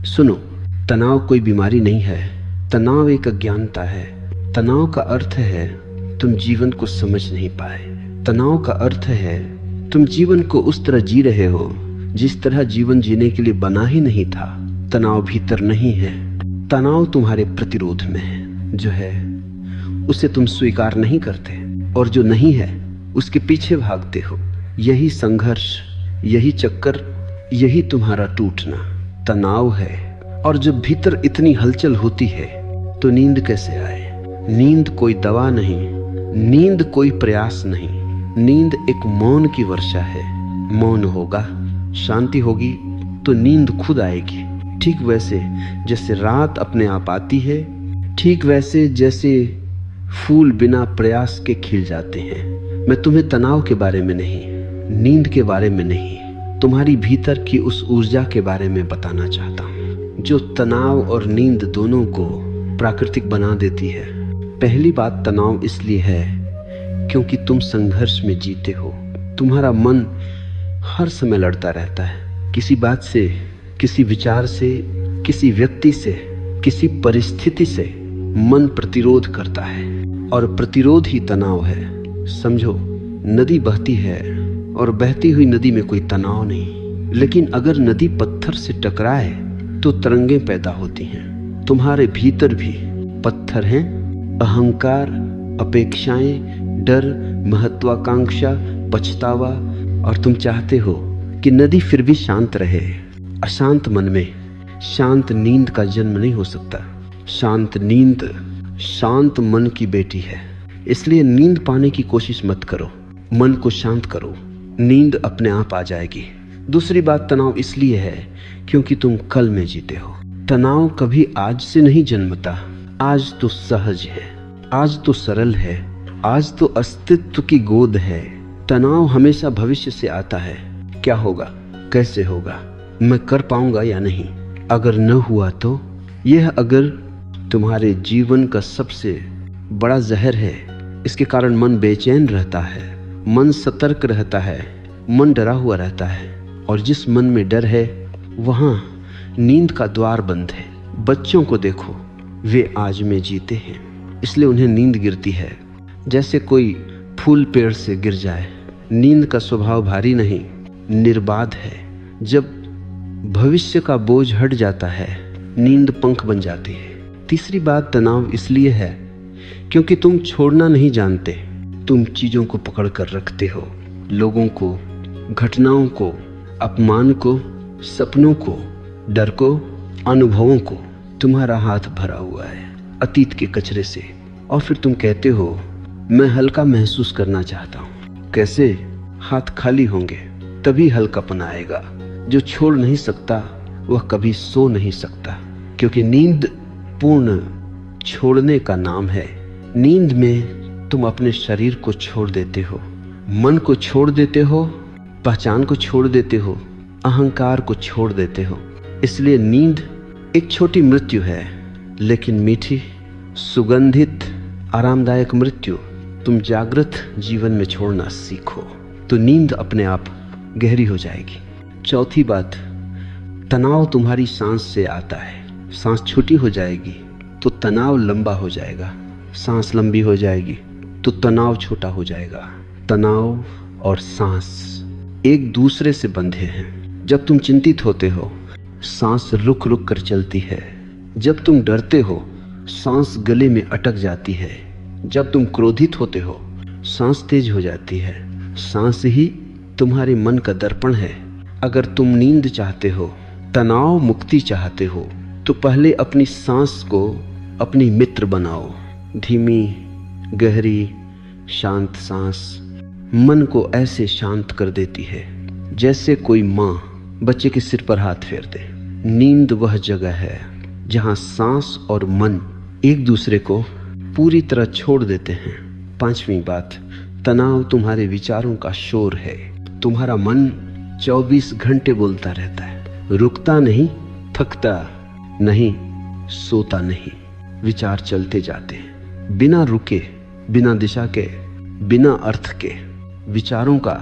सुनो, तनाव कोई बीमारी नहीं है। तनाव एक अज्ञानता है। तनाव का अर्थ है तुम जीवन को समझ नहीं पाए। तनाव का अर्थ है तुम जीवन को उस तरह जी रहे हो जिस तरह जीवन जीने के लिए बना ही नहीं था। तनाव भीतर नहीं है, तनाव तुम्हारे प्रतिरोध में है। जो है उसे तुम स्वीकार नहीं करते, और जो नहीं है उसके पीछे भागते हो। यही संघर्ष, यही चक्कर, यही तुम्हारा टूटना तनाव है। और जब भीतर इतनी हलचल होती है तो नींद कैसे आए? नींद कोई दवा नहीं, नींद कोई प्रयास नहीं। नींद एक मौन की वर्षा है। मौन होगा, शांति होगी तो नींद खुद आएगी। ठीक वैसे जैसे रात अपने आप आती है, ठीक वैसे जैसे फूल बिना प्रयास के खिल जाते हैं। मैं तुम्हें तनाव के बारे में नहीं, नींद के बारे में नहीं, तुम्हारी भीतर की उस ऊर्जा के बारे में बताना चाहता हूँ जो तनाव और नींद दोनों को प्राकृतिक बना देती है। पहली बात, तनाव इसलिए है क्योंकि तुम संघर्ष में जीते हो। तुम्हारा मन हर समय लड़ता रहता है, किसी बात से, किसी विचार से, किसी व्यक्ति से, किसी परिस्थिति से मन प्रतिरोध करता है, और प्रतिरोध ही तनाव है। समझो, नदी बहती है और बहती हुई नदी में कोई तनाव नहीं, लेकिन अगर नदी पत्थर से टकराए तो तरंगें पैदा होती हैं। तुम्हारे भीतर भी पत्थर हैं, अहंकार, अपेक्षाएं, डर, महत्वाकांक्षा, पछतावा, और तुम चाहते हो कि नदी फिर भी शांत रहे। अशांत मन में शांत नींद का जन्म नहीं हो सकता। शांत नींद शांत मन की बेटी है। इसलिए नींद पाने की कोशिश मत करो, मन को शांत करो, नींद अपने आप आ जाएगी। दूसरी बात, तनाव इसलिए है क्योंकि तुम कल में जीते हो। तनाव कभी आज से नहीं जन्मता। आज तो सहज है, आज तो सरल है, आज तो अस्तित्व की गोद है। तनाव हमेशा भविष्य से आता है। क्या होगा, कैसे होगा, मैं कर पाऊंगा या नहीं, अगर न हुआ तो। यह अगर तुम्हारे जीवन का सबसे बड़ा जहर है। इसके कारण मन बेचैन रहता है, मन सतर्क रहता है, मन डरा हुआ रहता है, और जिस मन में डर है वहाँ नींद का द्वार बंद है। बच्चों को देखो, वे आज में जीते हैं, इसलिए उन्हें नींद गिरती है। जैसे कोई फूल पेड़ से गिर जाए। नींद का स्वभाव भारी नहीं, निर्बाध है। जब भविष्य का बोझ हट जाता है, नींद पंख बन जाती है। तीसरी बात, तनाव इसलिए है क्योंकि तुम छोड़ना नहीं जानते। तुम चीजों को पकड़ कर रखते हो, लोगों को, घटनाओं को, अपमान को, सपनों को, डर को, अनुभवों को। तुम्हारा हाथ भरा हुआ है अतीत के कचरे से, और फिर तुम कहते हो मैं हल्का महसूस करना चाहता हूँ। कैसे? हाथ खाली होंगे तभी हल्कापन आएगा। जो छोड़ नहीं सकता वह कभी सो नहीं सकता, क्योंकि नींद पूर्ण छोड़ने का नाम है। नींद में तुम अपने शरीर को छोड़ देते हो, मन को छोड़ देते हो, पहचान को छोड़ देते हो, अहंकार को छोड़ देते हो। इसलिए नींद एक छोटी मृत्यु है, लेकिन मीठी, सुगंधित, आरामदायक मृत्यु। तुम जागृत जीवन में छोड़ना सीखो तो नींद अपने आप गहरी हो जाएगी। चौथी बात, तनाव तुम्हारी सांस से आता है। सांस छोटी हो जाएगी तो तनाव लंबा हो जाएगा, सांस लंबी हो जाएगी तो तनाव छोटा हो जाएगा। तनाव और सांस एक दूसरे से बंधे हैं। जब तुम चिंतित होते हो, सांस रुक रुक कर चलती है। जब तुम डरते हो, सांस गले में अटक जाती है। जब तुम क्रोधित होते हो, सांस तेज हो जाती है। सांस ही तुम्हारे मन का दर्पण है। अगर तुम नींद चाहते हो, तनाव मुक्ति चाहते हो, तो पहले अपनी सांस को अपनी मित्र बनाओ। धीमी, गहरी, शांत सांस मन को ऐसे शांत कर देती है जैसे कोई माँ बच्चे के सिर पर हाथ फेर दे। नींद वह जगह है जहाँ सांस और मन एक दूसरे को पूरी तरह छोड़ देते हैं। पांचवी बात, तनाव तुम्हारे विचारों का शोर है। तुम्हारा मन 24 घंटे बोलता रहता है, रुकता नहीं, थकता नहीं, सोता नहीं। विचार चलते जाते हैं बिना रुके, बिना दिशा के, बिना अर्थ के। विचारों का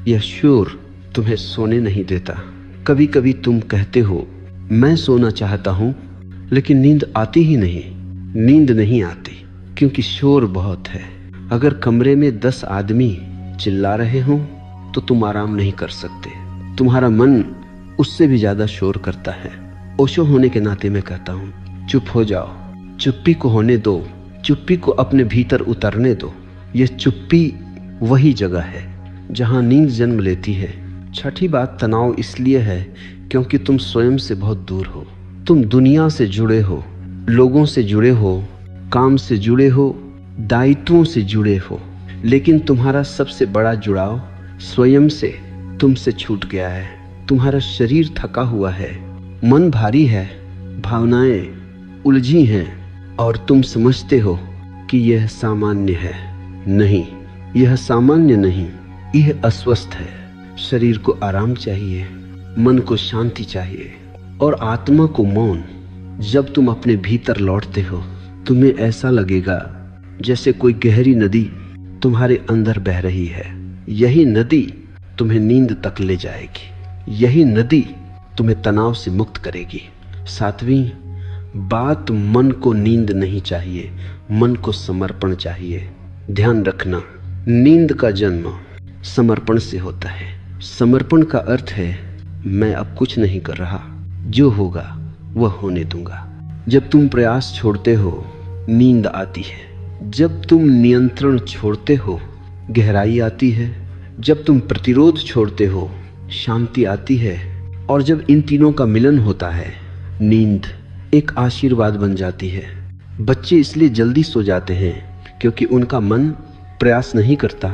यह शोर तुम्हें सोने नहीं देता। कभी कभी तुम कहते हो मैं सोना चाहता हूं लेकिन नींद आती ही नहीं। नींद नहीं आती क्योंकि शोर बहुत है। अगर कमरे में 10 आदमी चिल्ला रहे हों तो तुम आराम नहीं कर सकते। तुम्हारा मन उससे भी ज्यादा शोर करता है। ओशो होने के नाते मैं कहता हूं, चुप हो जाओ, चुप्पी को होने दो, चुप्पी को अपने भीतर उतरने दो। यह चुप्पी वही जगह है जहां नींद जन्म लेती है। छठी बात, तनाव इसलिए है क्योंकि तुम स्वयं से बहुत दूर हो। तुम दुनिया से जुड़े हो, लोगों से जुड़े हो, काम से जुड़े हो, दायित्वों से जुड़े हो, लेकिन तुम्हारा सबसे बड़ा जुड़ाव स्वयं से तुमसे छूट गया है। तुम्हारा शरीर थका हुआ है, मन भारी है, भावनाएं उलझी हैं और तुम समझते हो कि यह सामान्य है। नहीं, यह सामान्य नहीं, यह अस्वस्थ है। शरीर को आराम चाहिए, मन को शांति चाहिए और आत्मा को मौन। जब तुम अपने भीतर लौटते हो तुम्हें ऐसा लगेगा जैसे कोई गहरी नदी तुम्हारे अंदर बह रही है। यही नदी तुम्हें नींद तक ले जाएगी। यही नदी तुम्हें तनाव से मुक्त करेगी। 7वीं बात, मन को नींद नहीं चाहिए, मन को समर्पण चाहिए। ध्यान रखना, नींद का जन्म समर्पण से होता है। समर्पण का अर्थ है मैं अब कुछ नहीं कर रहा, जो होगा वह होने दूंगा। जब तुम प्रयास छोड़ते हो नींद आती है। जब तुम नियंत्रण छोड़ते हो गहराई आती है। जब तुम प्रतिरोध छोड़ते हो शांति आती है। और जब इन तीनों का मिलन होता है नींद एक आशीर्वाद बन जाती है। बच्चे इसलिए जल्दी सो जाते हैं क्योंकि उनका मन प्रयास नहीं करता,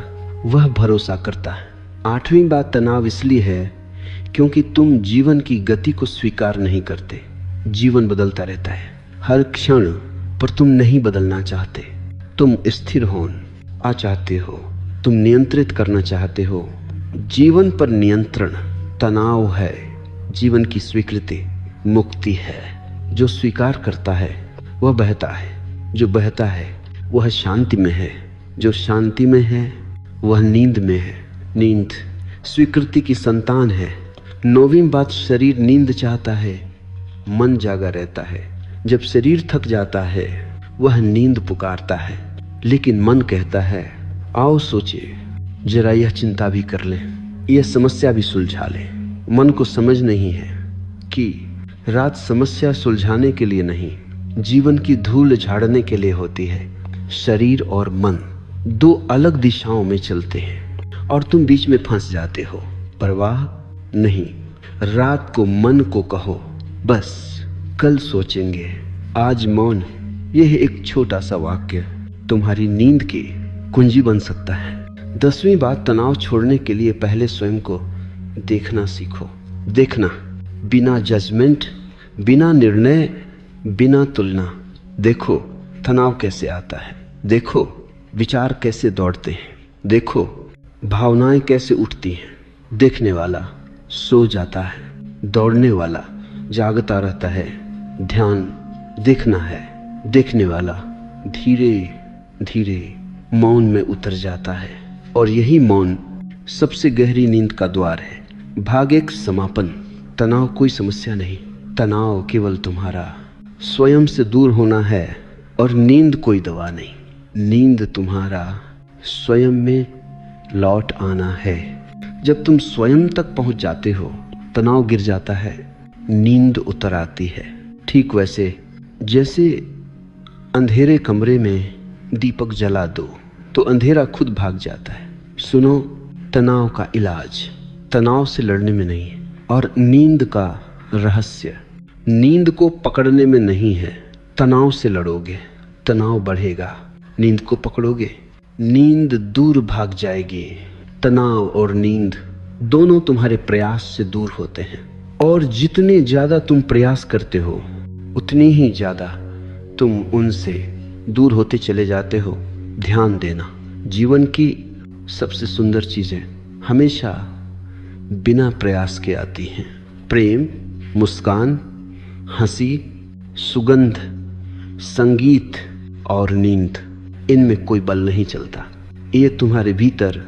वह भरोसा करता है। 8वीं बात, तनाव इसलिए है क्योंकि तुम जीवन की गति को स्वीकार नहीं करते। जीवन बदलता रहता है हर क्षण, पर तुम नहीं बदलना चाहते। तुम स्थिर होना चाहते हो, तुम नियंत्रित करना चाहते हो। जीवन पर नियंत्रण तनाव है, जीवन की स्वीकृति मुक्ति है। जो स्वीकार करता है वह बहता है, जो बहता है वह शांति में है, जो शांति में है वह नींद में है। नींद स्वीकृति की संतान है। 9वीं बात, शरीर नींद चाहता है, मन जागा रहता है। जब शरीर थक जाता है वह नींद पुकारता है, लेकिन मन कहता है आओ सोचिए, जरा यह चिंता भी कर लें, यह समस्या भी सुलझा लें। मन को समझ नहीं है कि रात समस्या सुलझाने के लिए नहीं, जीवन की धूल झाड़ने के लिए होती है। शरीर और मन 2 अलग दिशाओं में चलते हैं और तुम बीच में फंस जाते हो। परवाह नहीं, रात को मन को कहो बस कल सोचेंगे, आज मौन। यह एक छोटा सा वाक्य तुम्हारी नींद की कुंजी बन सकता है। 10वीं बात, तनाव छोड़ने के लिए पहले स्वयं को देखना सीखो। देखना, बिना जजमेंट, बिना निर्णय, बिना तुलना। देखो तनाव कैसे आता है, देखो विचार कैसे दौड़ते हैं, देखो भावनाएं कैसे उठती हैं। देखने वाला सो जाता है, दौड़ने वाला जागता रहता है। ध्यान देखना है, देखने वाला धीरे धीरे मौन में उतर जाता है और यही मौन सबसे गहरी नींद का द्वार है। भाग 1, समापन। तनाव कोई समस्या नहीं, तनाव केवल तुम्हारा स्वयं से दूर होना है और नींद कोई दवा नहीं। नींद तुम्हारा स्वयं में लौट आना है। जब तुम स्वयं तक पहुंच जाते हो तनाव गिर जाता है, नींद उतर आती है। ठीक वैसे जैसे अंधेरे कमरे में दीपक जला दो तो अंधेरा खुद भाग जाता है। सुनो, तनाव का इलाज तनाव से लड़ने में नहीं है और नींद का रहस्य नींद को पकड़ने में नहीं है। तनाव से लड़ोगे तनाव बढ़ेगा, नींद को पकड़ोगे नींद दूर भाग जाएगी। तनाव और नींद दोनों तुम्हारे प्रयास से दूर होते हैं और जितने ज्यादा तुम प्रयास करते हो उतनी ही ज्यादा तुम उनसे दूर होते चले जाते हो। ध्यान देना, जीवन की सबसे सुंदर चीजें हमेशा बिना प्रयास के आती हैं। प्रेम, मुस्कान, हंसी, सुगंध, संगीत और नींद, इनमें कोई बल नहीं चलता। ये तुम्हारे भीतर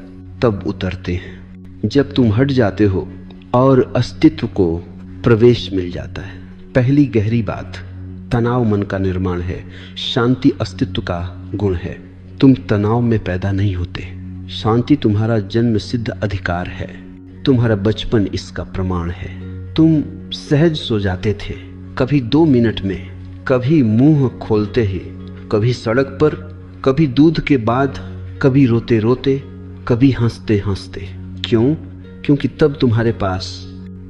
तब उतरते हैं जब तुम हट जाते हो और अस्तित्व को प्रवेश मिल जाता है। पहली गहरी बात, तनाव मन का निर्माण है, शांति अस्तित्व का गुण है। तुम तनाव में पैदा नहीं होते। शांति तुम्हारा जन्म सिद्ध अधिकार है। तुम्हारा बचपन इसका प्रमाण है। तुम सहज सो जाते थे, कभी 2 मिनट में, कभी मुंह खोलते ही, कभी सड़क पर, कभी दूध के बाद, कभी रोते रोते, कभी हंसते हंसते। क्यों? क्योंकि तब तुम्हारे पास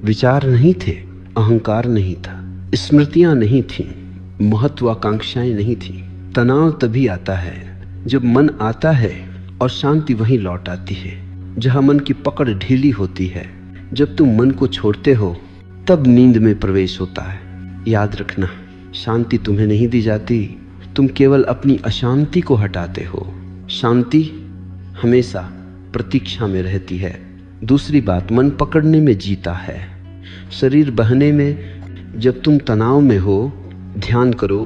विचार नहीं थे, अहंकार नहीं था, स्मृतियां नहीं थीं, महत्वाकांक्षाएं नहीं थीं। तनाव तभी आता है जब मन आता है और शांति वहीं लौट आती है। जहां मन की पकड़ ढीली होती है, जब तुम मन को छोड़ते हो, तब नींद में प्रवेश होता है। याद रखना, शांति तुम्हें नहीं दी जाती, तुम केवल अपनी अशांति को हटाते हो। शांति हमेशा प्रतीक्षा में रहती है। दूसरी बात, मन पकड़ने में जीता है, शरीर बहने में। जब तुम तनाव में हो, ध्यान करो,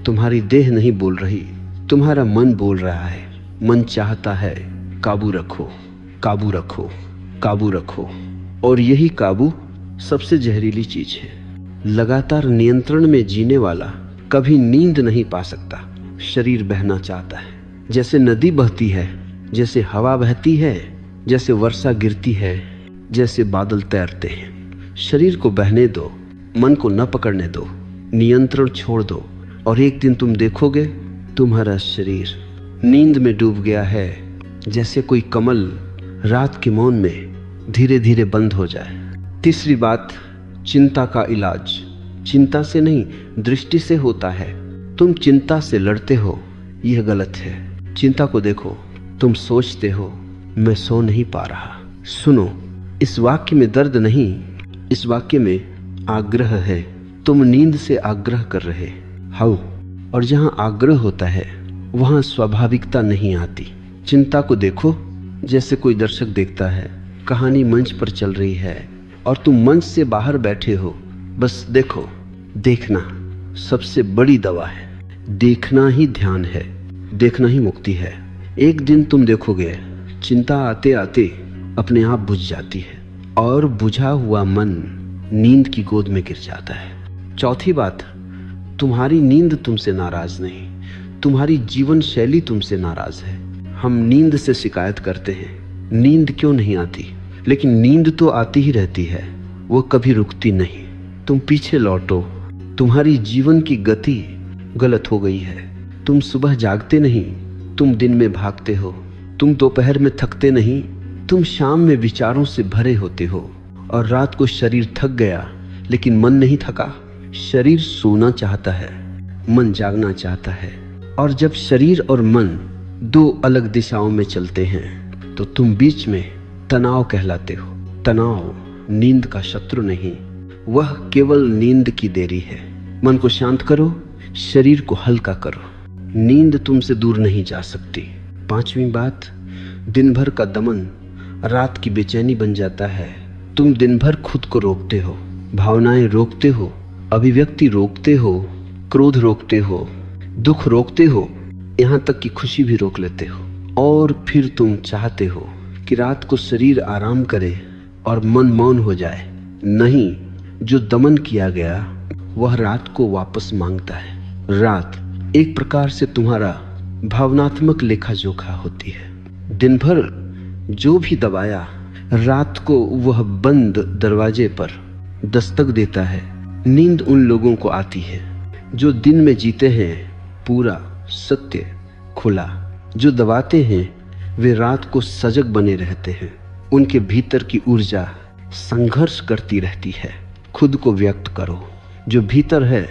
तुम्हारी देह नहीं बोल रही, तुम्हारा मन बोल रहा है। मन चाहता है काबू रखो, काबू रखो, काबू रखो। और यही काबू सबसे जहरीली चीज है। लगातार नियंत्रण में जीने वाला कभी नींद नहीं पा सकता। शरीर बहना चाहता है, जैसे नदी बहती है, जैसे हवा बहती है, जैसे वर्षा गिरती है, जैसे बादल तैरते हैं। शरीर को बहने दो, मन को न पकड़ने दो, नियंत्रण छोड़ दो, और एक दिन तुम देखोगे तुम्हारा शरीर नींद में डूब गया है, जैसे कोई कमल रात के मौन में धीरे धीरे बंद हो जाए। तीसरी बात, चिंता का इलाज चिंता से नहीं, दृष्टि से होता है। तुम चिंता से लड़ते हो, यह गलत है। चिंता को देखो, तुम सोचते हो मैं सो नहीं पा रहा। सुनो, इस वाक्य में दर्द नहीं, इस वाक्य में आग्रह है। तुम नींद से आग्रह कर रहे हो, और जहां आग्रह होता है वहां स्वाभाविकता नहीं आती। चिंता को देखो जैसे कोई दर्शक देखता है, कहानी मंच पर चल रही है और तुम मंच से बाहर बैठे हो। बस देखो, देखना सबसे बड़ी दवा है। देखना ही ध्यान है, देखना ही मुक्ति है। एक दिन तुम देखोगे चिंता आते आते अपने आप बुझ जाती है, और बुझा हुआ मन नींद की गोद में गिर जाता है। चौथी बात, तुम्हारी नींद तुमसे नाराज नहीं, तुम्हारी जीवन शैली तुमसे नाराज है। हम नींद से शिकायत करते हैं, नींद क्यों नहीं आती, लेकिन नींद तो आती ही रहती है, वो कभी रुकती नहीं। तुम पीछे लौटो, तुम्हारी जीवन की गति गलत हो गई है। तुम सुबह जागते नहीं, तुम दिन में भागते हो। तुम दोपहर में थकते नहीं, तुम शाम में विचारों से भरे होते हो। और रात को शरीर थक गया, लेकिन मन नहीं थका। शरीर सोना चाहता है, मन जागना चाहता है। और जब शरीर और मन 2 अलग दिशाओं में चलते हैं, तो तुम बीच में तनाव कहलाते हो। तनाव नींद का शत्रु नहीं, वह केवल नींद की देरी है। मन को शांत करो, शरीर को हल्का करो, नींद तुमसे दूर नहीं जा सकती। 5वीं बात, दिन भर का दमन रात की बेचैनी बन जाता है। तुम दिन भर खुद को रोकते हो, भावनाएं रोकते हो, अभिव्यक्ति रोकते हो, क्रोध रोकते हो, दुख रोकते हो, यहाँ तक कि खुशी भी रोक लेते हो। और फिर तुम चाहते हो कि रात को शरीर आराम करे और मन मौन हो जाए। नहीं, जो दमन किया गया वह रात को वापस मांगता है। रात एक प्रकार से तुम्हारा भावनात्मक लेखा जोखा होती है। दिन भर जो भी दबाया, रात को वह बंद दरवाजे पर दस्तक देता है। नींद उन लोगों को आती है जो दिन में जीते हैं पूरा सत्य खुला। जो दबाते हैं वे रात को सजग बने रहते हैं। उनके भीतर की ऊर्जा संघर्ष करती रहती है। खुद को व्यक्त करो, जो भीतर है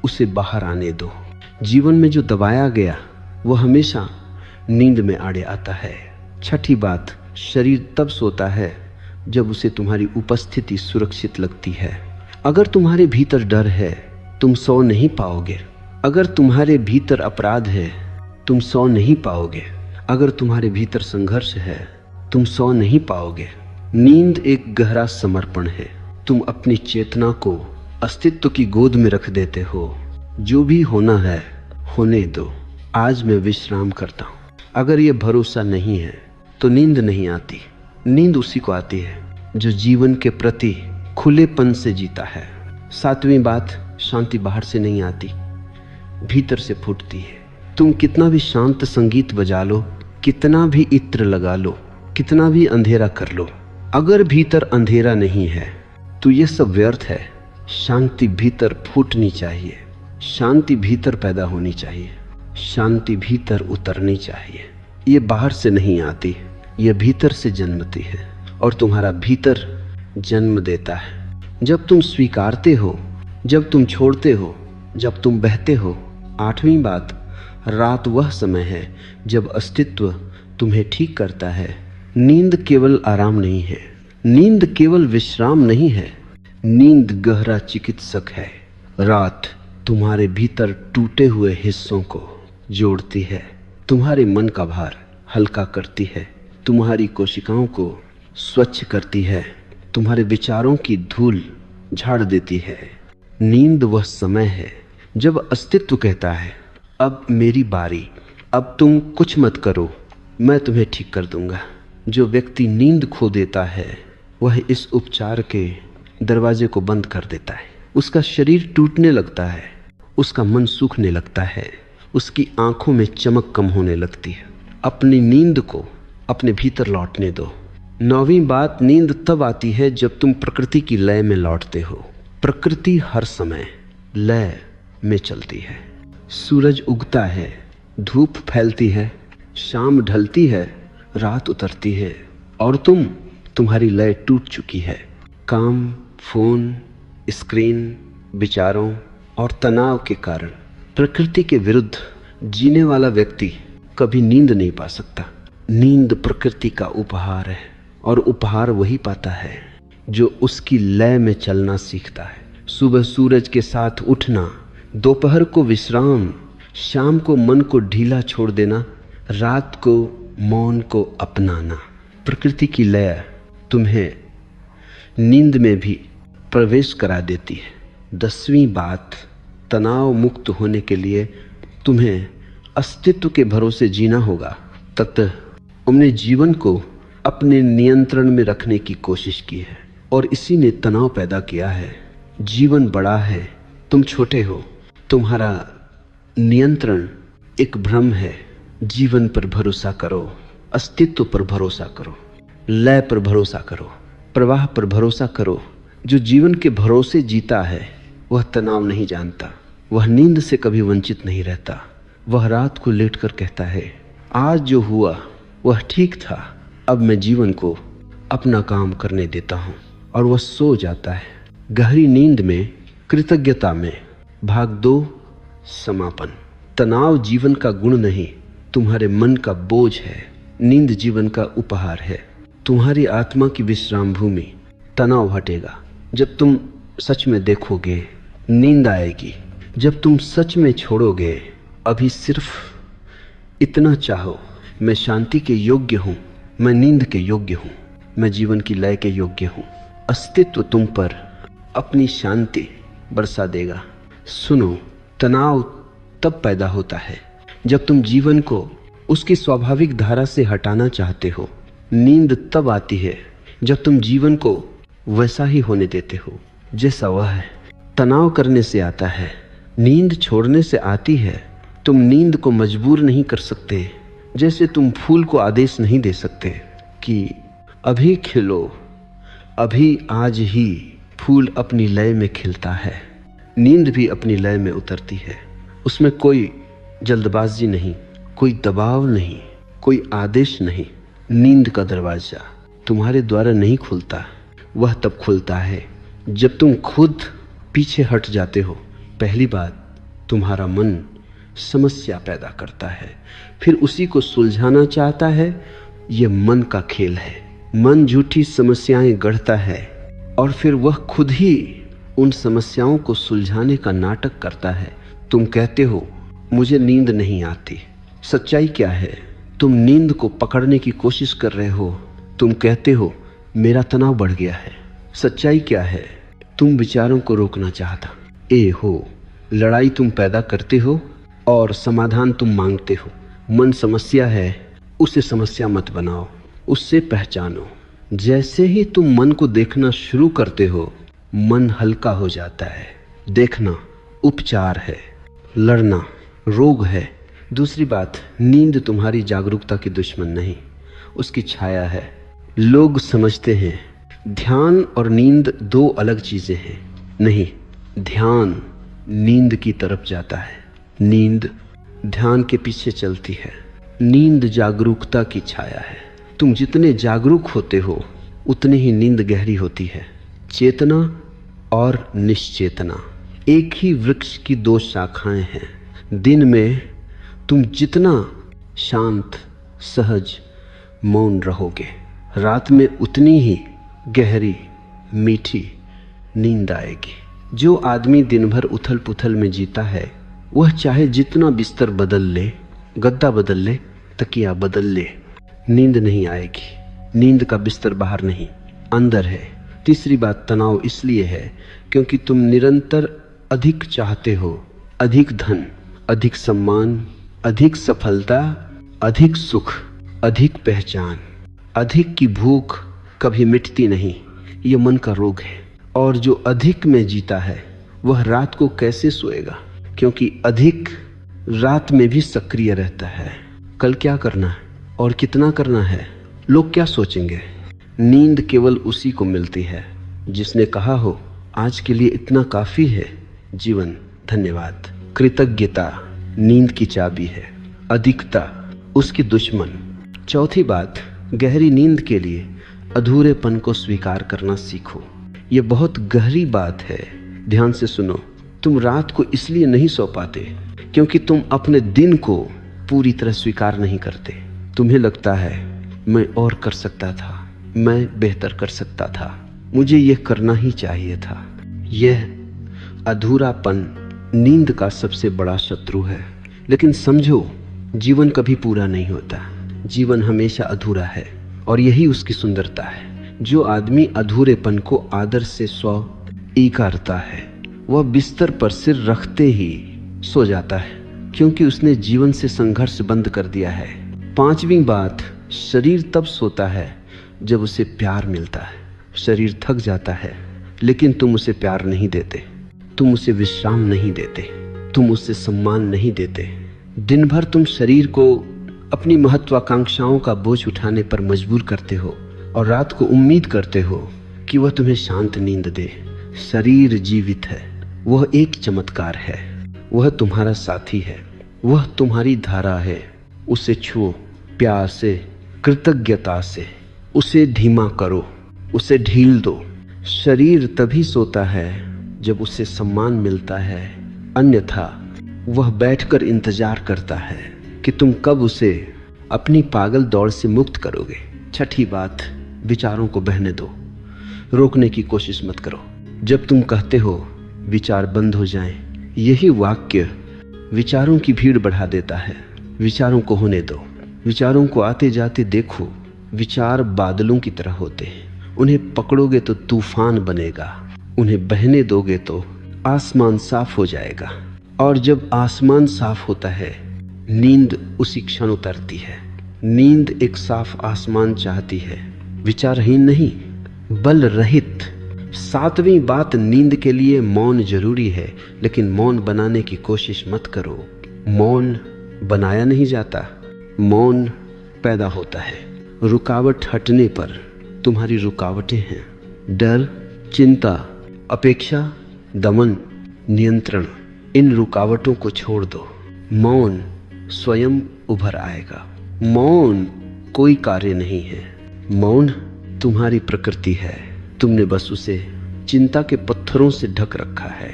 उसे बाहर आने दो। जीवन में जो दबाया गया वो हमेशा नींद में आड़े आता है। 6ठी बात, शरीर तब सोता है जब उसे तुम्हारी उपस्थिति सुरक्षित लगती है। अगर तुम्हारे भीतर डर है, तुम सो नहीं पाओगे। अगर तुम्हारे भीतर अपराध है, तुम सो नहीं पाओगे। अगर तुम्हारे भीतर संघर्ष है, तुम सो नहीं पाओगे। नींद एक गहरा समर्पण है। तुम अपनी चेतना को अस्तित्व की गोद में रख देते हो। जो भी होना है होने दो, आज मैं विश्राम करता हूँ। अगर ये भरोसा नहीं है तो नींद नहीं आती। नींद उसी को आती है जो जीवन के प्रति खुलेपन से जीता है। 7वीं बात, शांति बाहर से नहीं आती, भीतर से फूटती है। तुम कितना भी शांत संगीत बजा लो, कितना भी इत्र लगा लो, कितना भी अंधेरा कर लो, अगर भीतर अंधेरा नहीं है तो ये सब व्यर्थ है। शांति भीतर फूटनी चाहिए, शांति भीतर पैदा होनी चाहिए, शांति भीतर उतरनी चाहिए। ये बाहर से नहीं आती, ये भीतर से जन्मती है और तुम्हारा भीतर जन्म देता है। जब तुम स्वीकारते हो, जब तुम छोड़ते हो, जब तुम बहते हो। 8वीं बात, रात वह समय है जब अस्तित्व तुम्हें ठीक करता है। नींद केवल आराम नहीं है, नींद केवल विश्राम नहीं है, नींद गहरा चिकित्सक है। रात तुम्हारे भीतर टूटे हुए हिस्सों को जोड़ती है, तुम्हारे मन का भार हल्का करती है, तुम्हारी कोशिकाओं को स्वच्छ करती है, तुम्हारे विचारों की धूल झाड़ देती है। नींद वह समय है जब अस्तित्व कहता है, अब मेरी बारी, अब तुम कुछ मत करो, मैं तुम्हें ठीक कर दूंगा। जो व्यक्ति नींद खो देता है वह इस उपचार के दरवाजे को बंद कर देता है। उसका शरीर टूटने लगता है, उसका मन सूखने लगता है, उसकी आंखों में चमक कम होने लगती है। अपनी नींद को अपने भीतर लौटने दो। 9वीं बात, नींद तब आती है जब तुम प्रकृति की लय में लौटते हो। प्रकृति हर समय लय में चलती है। सूरज उगता है, धूप फैलती है, शाम ढलती है, रात उतरती है और तुम्हारी लय टूट चुकी है। काम, फोन, स्क्रीन, विचारों और तनाव के कारण प्रकृति के विरुद्ध जीने वाला व्यक्ति कभी नींद नहीं पा सकता। नींद प्रकृति का उपहार है और उपहार वही पाता है जो उसकी लय में चलना सीखता है। सुबह सूरज के साथ उठना, दोपहर को विश्राम, शाम को मन को ढीला छोड़ देना, रात को मौन को अपनाना। प्रकृति की लय तुम्हें नींद में भी प्रवेश करा देती है। 10वीं बात, तनाव मुक्त होने के लिए तुम्हें अस्तित्व के भरोसे जीना होगा। ततः तुमने जीवन को अपने नियंत्रण में रखने की कोशिश की है और इसी ने तनाव पैदा किया है। जीवन बड़ा है, तुम छोटे हो, तुम्हारा नियंत्रण एक भ्रम है। जीवन पर भरोसा करो, अस्तित्व पर भरोसा करो, लय पर भरोसा करो, प्रवाह पर भरोसा करो। जो जीवन के भरोसे जीता है वह तनाव नहीं जानता, वह नींद से कभी वंचित नहीं रहता। वह रात को लेटकर कहता है, आज जो हुआ वह ठीक था, अब मैं जीवन को अपना काम करने देता हूँ। और वह सो जाता है। गहरी नींद में, कृतज्ञता में। भाग 2, समापन। तनाव जीवन का गुण नहीं, तुम्हारे मन का बोझ है। नींद जीवन का उपहार है, तुम्हारी आत्मा की विश्राम भूमि। तनाव हटेगा जब तुम सच में देखोगे, नींद आएगी जब तुम सच में छोड़ोगे। अभी सिर्फ इतना चाहो, मैं शांति के योग्य हूँ, मैं नींद के योग्य हूँ, मैं जीवन की लय के योग्य हूँ। अस्तित्व तुम पर अपनी शांति बरसा देगा। सुनो, तनाव तब पैदा होता है जब तुम जीवन को उसकी स्वाभाविक धारा से हटाना चाहते हो। नींद तब आती है जब तुम जीवन को वैसा ही होने देते हो जैसा वह है। तनाव करने से आता है, नींद छोड़ने से आती है। तुम नींद को मजबूर नहीं कर सकते, जैसे तुम फूल को आदेश नहीं दे सकते कि अभी खिलो, अभी आज ही। फूल अपनी लय में खिलता है, नींद भी अपनी लय में उतरती है। उसमें कोई जल्दबाजी नहीं, कोई दबाव नहीं, कोई आदेश नहीं। नींद का दरवाजा तुम्हारे द्वारा नहीं खुलता, वह तब खुलता है जब तुम खुद पीछे हट जाते हो। पहली बात, तुम्हारा मन समस्या पैदा करता है, फिर उसी को सुलझाना चाहता है। यह मन का खेल है। मन झूठी समस्याएं गढ़ता है और फिर वह खुद ही उन समस्याओं को सुलझाने का नाटक करता है। तुम कहते हो मुझे नींद नहीं आती। सच्चाई क्या है? तुम नींद को पकड़ने की कोशिश कर रहे हो। तुम कहते हो मेरा तनाव बढ़ गया है। सच्चाई क्या है? तुम विचारों को रोकना चाहता हो। लड़ाई तुम पैदा करते हो और समाधान तुम मांगते हो। मन समस्या है, उसे समस्या मत बनाओ, उससे पहचानो। जैसे ही तुम मन को देखना शुरू करते हो, मन हल्का हो जाता है। देखना, उपचार है, लड़ना, रोग है। दूसरी बात, नींद तुम्हारी जागरूकता की दुश्मन नहीं, उसकी छाया है। लोग समझते हैं ध्यान और नींद दो अलग चीजें हैं। नहीं, ध्यान नींद की तरफ जाता है, नींद ध्यान के पीछे चलती है। नींद जागरूकता की छाया है। तुम जितने जागरूक होते हो उतनी ही नींद गहरी होती है। चेतना और निश्चेतना एक ही वृक्ष की दो शाखाएं हैं। दिन में तुम जितना शांत, सहज, मौन रहोगे, रात में उतनी ही गहरी, मीठी नींद आएगी। जो आदमी दिन भर उथल पुथल में जीता है, वह चाहे जितना बिस्तर बदल ले, गद्दा बदल ले, तकिया बदल ले, नींद नहीं आएगी। नींद का बिस्तर बाहर नहीं, अंदर है। तीसरी बात, तनाव इसलिए है क्योंकि तुम निरंतर अधिक चाहते हो, अधिक धन, अधिक सम्मान, अधिक सफलता, अधिक सुख, अधिक पहचान। अधिक की भूख कभी मिटती नहीं, ये मन का रोग है। और जो अधिक में जीता है वह रात को कैसे सोएगा, क्योंकि अधिक रात में भी सक्रिय रहता है। कल क्या करना है और कितना करना है, लोग क्या सोचेंगे। नींद केवल उसी को मिलती है जिसने कहा हो आज के लिए इतना काफी है, जीवन धन्यवाद। कृतज्ञता नींद की चाबी है, अधिकता उसकी दुश्मन। चौथी बात, गहरी नींद के लिए अधूरेपन को स्वीकार करना सीखो। यह बहुत गहरी बात है, ध्यान से सुनो। तुम रात को इसलिए नहीं सो पाते क्योंकि तुम अपने दिन को पूरी तरह स्वीकार नहीं करते। तुम्हें लगता है मैं और कर सकता था, मैं बेहतर कर सकता था, मुझे यह करना ही चाहिए था। यह अधूरापन नींद का सबसे बड़ा शत्रु है। लेकिन समझो, जीवन कभी पूरा नहीं होता, जीवन हमेशा अधूरा है और यही उसकी सुंदरता है। जो आदमी अधूरेपन को आदर से स्वीकारता है वह बिस्तर पर सिर रखते ही सो जाता है, क्योंकि उसने जीवन से संघर्ष बंद कर दिया है। पांचवी बात, शरीर तब सोता है जब उसे प्यार मिलता है। शरीर थक जाता है लेकिन तुम उसे प्यार नहीं देते, तुम उसे विश्राम नहीं देते, तुम उसे सम्मान नहीं देते। दिन भर तुम शरीर को अपनी महत्वाकांक्षाओं का बोझ उठाने पर मजबूर करते हो और रात को उम्मीद करते हो कि वह तुम्हें शांत नींद दे। शरीर जीवित है, वह एक चमत्कार है, वह तुम्हारा साथी है, वह तुम्हारी धारा है। उसे छुओ प्यार से, कृतज्ञता से, उसे धीमा करो, उसे ढील दो। शरीर तभी सोता है जब उसे सम्मान मिलता है, अन्यथा वह बैठकर इंतजार करता है कि तुम कब उसे अपनी पागल दौड़ से मुक्त करोगे। छठी बात, विचारों को बहने दो, रोकने की कोशिश मत करो। जब तुम कहते हो विचार बंद हो जाएं, यही वाक्य विचारों की भीड़ बढ़ा देता है। विचारों को होने दो, विचारों को आते जाते देखो। विचार बादलों की तरह होते हैं, उन्हें पकड़ोगे तो तूफान बनेगा, उन्हें बहने दोगे तो आसमान साफ हो जाएगा। और जब आसमान साफ होता है, नींद उसी क्षण उतरती है। नींद एक साफ आसमान चाहती है, विचारहीन नहीं, बल रहित। सातवीं बात, नींद के लिए मौन जरूरी है, लेकिन मौन बनाने की कोशिश मत करो। मौन बनाया नहीं जाता, मौन पैदा होता है। रुकावट हटने पर तुम्हारी रुकावटें हैं डर, चिंता, अपेक्षा, दमन, नियंत्रण। इन रुकावटों को छोड़ दो, मौन स्वयं उभर आएगा। मौन कोई कार्य नहीं है, मौन तुम्हारी प्रकृति है। तुमने बस उसे चिंता के पत्थरों से ढक रखा है।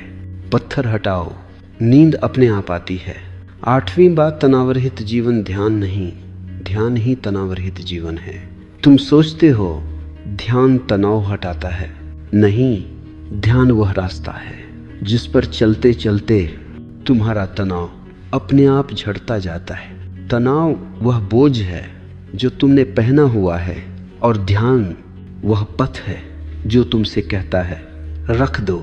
पत्थर हटाओ, नींद अपने आप आती है। आठवीं बात, तनावरहित जीवन ध्यान नहीं, ध्यान ही तनावरहित जीवन है। तुम सोचते हो ध्यान तनाव हटाता है, नहीं, ध्यान वह रास्ता है जिस पर चलते चलते तुम्हारा तनाव अपने आप झड़ता जाता है। तनाव वह बोझ है जो तुमने पहना हुआ है और ध्यान वह पथ है जो तुमसे कहता है रख दो,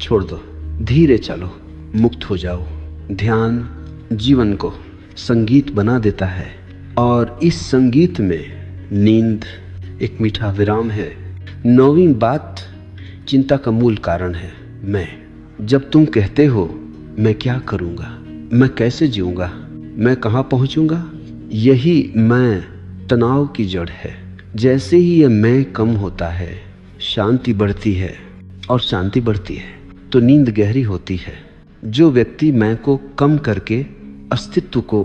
छोड़ दो, धीरे चलो, मुक्त हो जाओ। ध्यान जीवन को संगीत बना देता है और इस संगीत में नींद एक मीठा विराम है। नौवीं बात, चिंता का मूल कारण है मैं। जब तुम कहते हो मैं क्या करूँगा, मैं कैसे जीऊँगा, मैं कहाँ पहुँचूँगा। यही मैं तनाव की जड़ है। जैसे ही यह मैं कम होता है, शांति बढ़ती है, और शांति बढ़ती है तो नींद गहरी होती है। जो व्यक्ति मैं को कम करके अस्तित्व को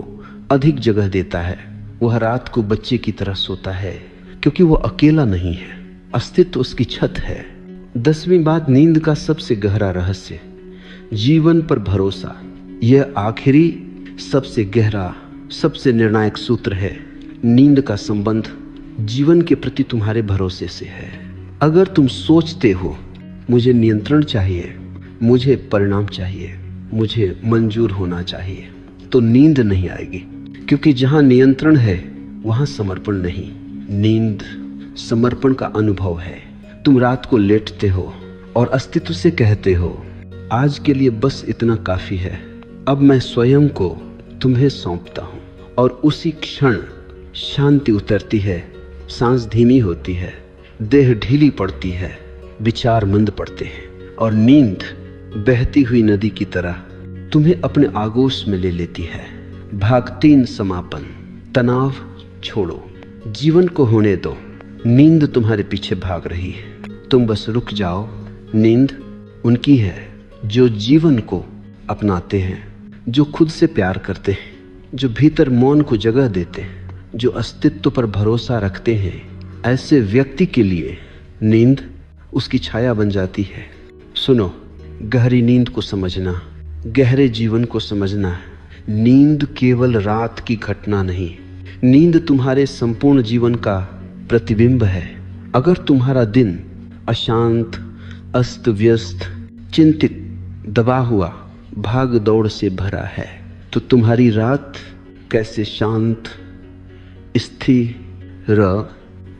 अधिक जगह देता है, वह रात को बच्चे की तरह सोता है, क्योंकि वो अकेला नहीं है, अस्तित्व उसकी छत है। 10वीं बात, नींद का सबसे गहरा रहस्य, जीवन पर भरोसा। यह आखिरी सबसे गहरा, सबसे निर्णायक सूत्र है। नींद का संबंध जीवन के प्रति तुम्हारे भरोसे से है। अगर तुम सोचते हो मुझे नियंत्रण चाहिए, मुझे परिणाम चाहिए, मुझे मंजूर होना चाहिए, तो नींद नहीं आएगी, क्योंकि जहां नियंत्रण है वहां समर्पण नहीं। नींद समर्पण का अनुभव है। तुम रात को लेटते हो और अस्तित्व से कहते हो, आज के लिए बस इतना काफी है, अब मैं स्वयं को तुम्हें सौंपता हूं। और उसी क्षण शांति उतरती है, सांस धीमी होती है, देह ढीली पड़ती है, विचार मंद पड़ते हैं, और नींद बहती हुई नदी की तरह तुम्हें अपने आगोश में ले लेती है। भाग 3, समापन। तनाव छोड़ो, जीवन को होने दो। नींद तुम्हारे पीछे भाग रही है, तुम बस रुक जाओ। नींद उनकी है जो जीवन को अपनाते हैं, जो खुद से प्यार करते हैं, जो भीतर मौन को जगह देते हैं, जो अस्तित्व पर भरोसा रखते हैं। ऐसे व्यक्ति के लिए नींद उसकी छाया बन जाती है। सुनो, गहरी नींद को समझना, गहरे जीवन को समझना। नींद केवल रात की घटना नहीं, नींद तुम्हारे संपूर्ण जीवन का प्रतिबिंब है। अगर तुम्हारा दिन अशांत, अस्त व्यस्त, चिंतित, दबा हुआ, भाग दौड़ से भरा है, तो तुम्हारी रात कैसे शांत, स्थिर,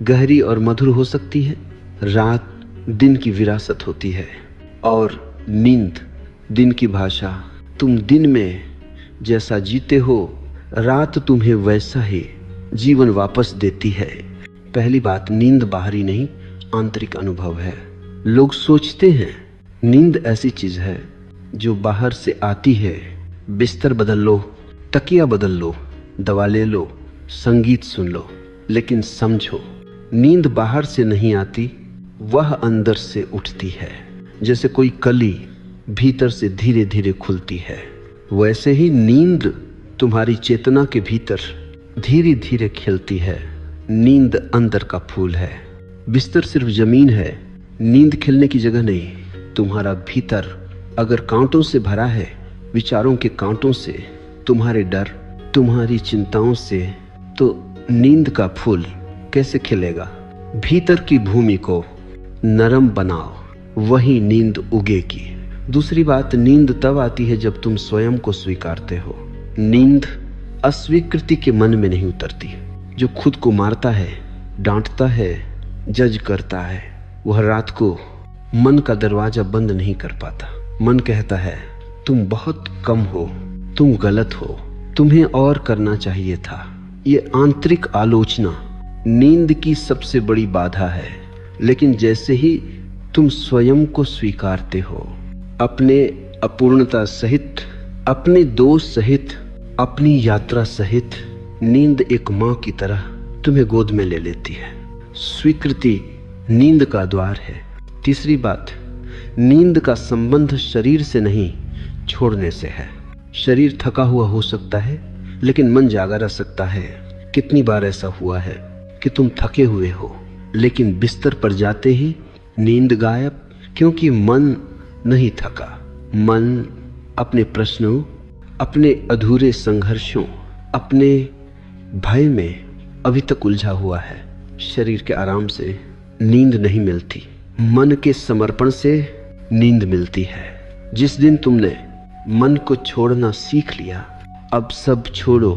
गहरी और मधुर हो सकती है। रात दिन की विरासत होती है और नींद दिन की भाषा। तुम दिन में जैसा जीते हो, रात तुम्हें वैसा ही जीवन वापस देती है। पहली बात, नींद बाहरी नहीं, आंतरिक अनुभव है। लोग सोचते हैं नींद ऐसी चीज है जो बाहर से आती है। बिस्तर बदल लो, तकिया बदल लो, दवा ले लो, संगीत सुन लो, लेकिन समझो, नींद बाहर से नहीं आती, वह अंदर से उठती है। जैसे कोई कली भीतर से धीरे धीरे खुलती है, वैसे ही नींद तुम्हारी चेतना के भीतर धीरे धीरे खिलती है। नींद अंदर का फूल है। बिस्तर सिर्फ जमीन है, नींद खिलने की जगह नहीं। तुम्हारा भीतर अगर कांटों से भरा है, विचारों के कांटों से, तुम्हारे डर, तुम्हारी चिंताओं से, तो नींद का फूल कैसे खिलेगा। भीतर की भूमि को नरम बनाओ, वही नींद उगेगी। दूसरी बात, नींद तब आती है जब तुम स्वयं को स्वीकारते हो। नींद अस्वीकृति के मन में नहीं उतरती। जो खुद को मारता है, डांटता है, जज करता है, वह रात को मन का दरवाजा बंद नहीं कर पाता। मन कहता है तुम बहुत कम हो, तुम गलत हो, तुम्हें और करना चाहिए था। ये आंतरिक आलोचना नींद की सबसे बड़ी बाधा है। लेकिन जैसे ही तुम स्वयं को स्वीकारते हो, अपने अपूर्णता सहित, अपने दोष सहित, अपनी यात्रा सहित, नींद एक माँ की तरह तुम्हें गोद में ले लेती है। स्वीकृति नींद का द्वार है। तीसरी बात, नींद का संबंध शरीर से नहीं, छोड़ने से है। शरीर थका हुआ हो सकता है, लेकिन मन जागा रह सकता है। कितनी बार ऐसा हुआ है कि तुम थके हुए हो, लेकिन बिस्तर पर जाते ही नींद गायब, क्योंकि मन नहीं थका। मन अपने प्रश्नों, अपने अधूरे संघर्षों, अपने भय में अभी तक उलझा हुआ है। शरीर के आराम से नींद नहीं मिलती, मन के समर्पण से नींद मिलती है। जिस दिन तुमने मन को छोड़ना सीख लिया, अब सब छोड़ो,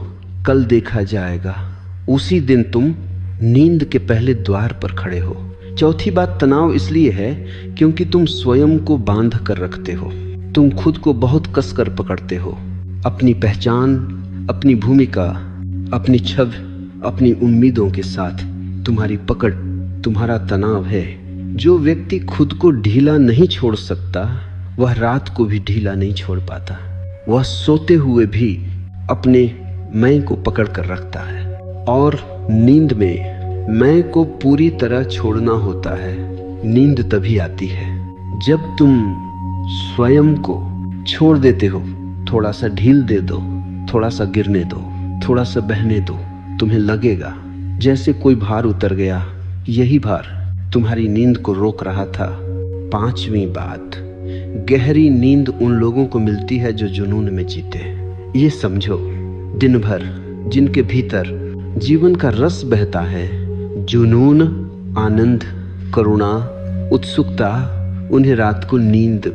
कल देखा जाएगा, उसी दिन तुम नींद के पहले द्वार पर खड़े हो। चौथी बात, तनाव इसलिए है क्योंकि तुम स्वयं को बांध कर रखते हो। तुम खुद को बहुत कसकर पकड़ते हो। अपनी पहचान, अपनी भूमिका, अपनी छवि, अपनी उम्मीदों के साथ तुम्हारी पकड़ तुम्हारा तनाव है। जो व्यक्ति खुद को ढीला नहीं छोड़ सकता, वह रात को भी ढीला नहीं छोड़ पाता। वह सोते हुए भी अपने मैं को पकड़ कर रखता है, और नींद में मैं को पूरी तरह छोड़ना होता है। नींद तभी आती है जब तुम स्वयं को छोड़ देते हो। थोड़ा सा ढील दे दो, थोड़ा सा गिरने दो, थोड़ा सा बहने दो। तुम्हें लगेगा जैसे कोई भार उतर गया। यही भार तुम्हारी नींद को रोक रहा था। 5वीं बात, गहरी नींद उन लोगों को मिलती है जो जुनून में जीते। ये समझो, दिन भर जिनके भीतर जीवन का रस बहता है, जुनून, आनंद, करुणा, उत्सुकता, उन्हें रात को नींद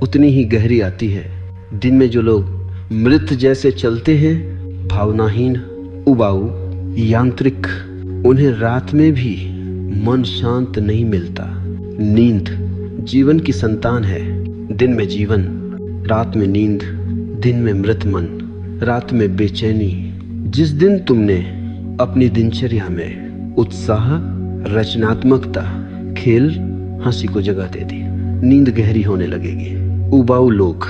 उतनी ही गहरी आती है। दिन में जो लोग मृत जैसे चलते हैं, भावनाहीन, उबाऊ, यांत्रिक, उन्हें रात में भी मन शांत नहीं मिलता। नींद जीवन की संतान है। दिन में जीवन, रात में नींद। दिन में मृत मन, रात में बेचैनी। जिस दिन तुमने अपनी दिनचर्या में उत्साह, रचनात्मकता, खेल, हंसी को जगह दे दी, नींद गहरी होने लगेगी। उबाऊ लोग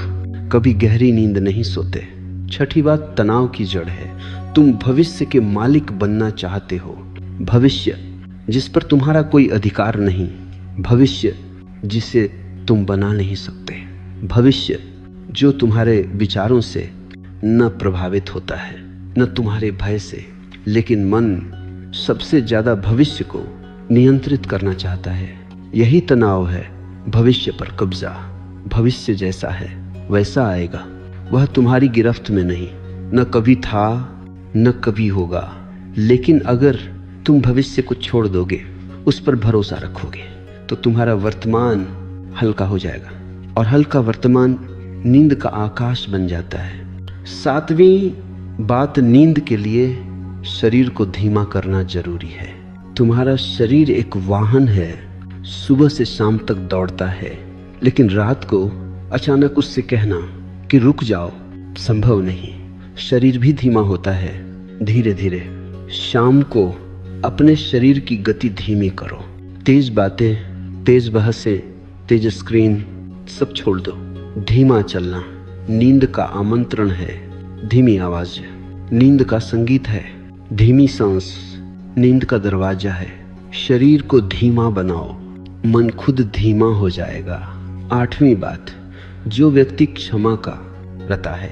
कभी गहरी नींद नहीं सोते। 6ठी बात, तनाव की जड़ है। तुम भविष्य के मालिक बनना चाहते हो। भविष्य जिस पर तुम्हारा कोई अधिकार नहीं, भविष्य जिसे तुम बना नहीं सकते, भविष्य जो तुम्हारे विचारों से न प्रभावित होता है, न तुम्हारे भय से, लेकिन मन सबसे ज्यादा भविष्य को नियंत्रित करना चाहता है। यही तनाव है, भविष्य पर कब्जा। भविष्य जैसा है वैसा आएगा, वह तुम्हारी गिरफ्त में नहीं, न कभी था न कभी होगा। लेकिन अगर तुम भविष्य को छोड़ दोगे, उस पर भरोसा रखोगे, तो तुम्हारा वर्तमान हल्का हो जाएगा, और हल्का वर्तमान नींद का आकाश बन जाता है। 7वीं बात, नींद के लिए शरीर को धीमा करना जरूरी है। तुम्हारा शरीर एक वाहन है, सुबह से शाम तक दौड़ता है, लेकिन रात को अचानक उससे कहना कि रुक जाओ संभव नहीं। शरीर भी धीमा होता है। धीरे धीरे शाम को अपने शरीर की गति धीमी करो। तेज बातें, तेज बहसें, तेज स्क्रीन सब छोड़ दो। धीमा चलना नींद का आमंत्रण है। धीमी आवाज नींद का संगीत है। धीमी सांस नींद का दरवाजा है। शरीर को धीमा बनाओ, मन खुद धीमा हो जाएगा। 8वीं बात, जो व्यक्ति क्षमा का रता है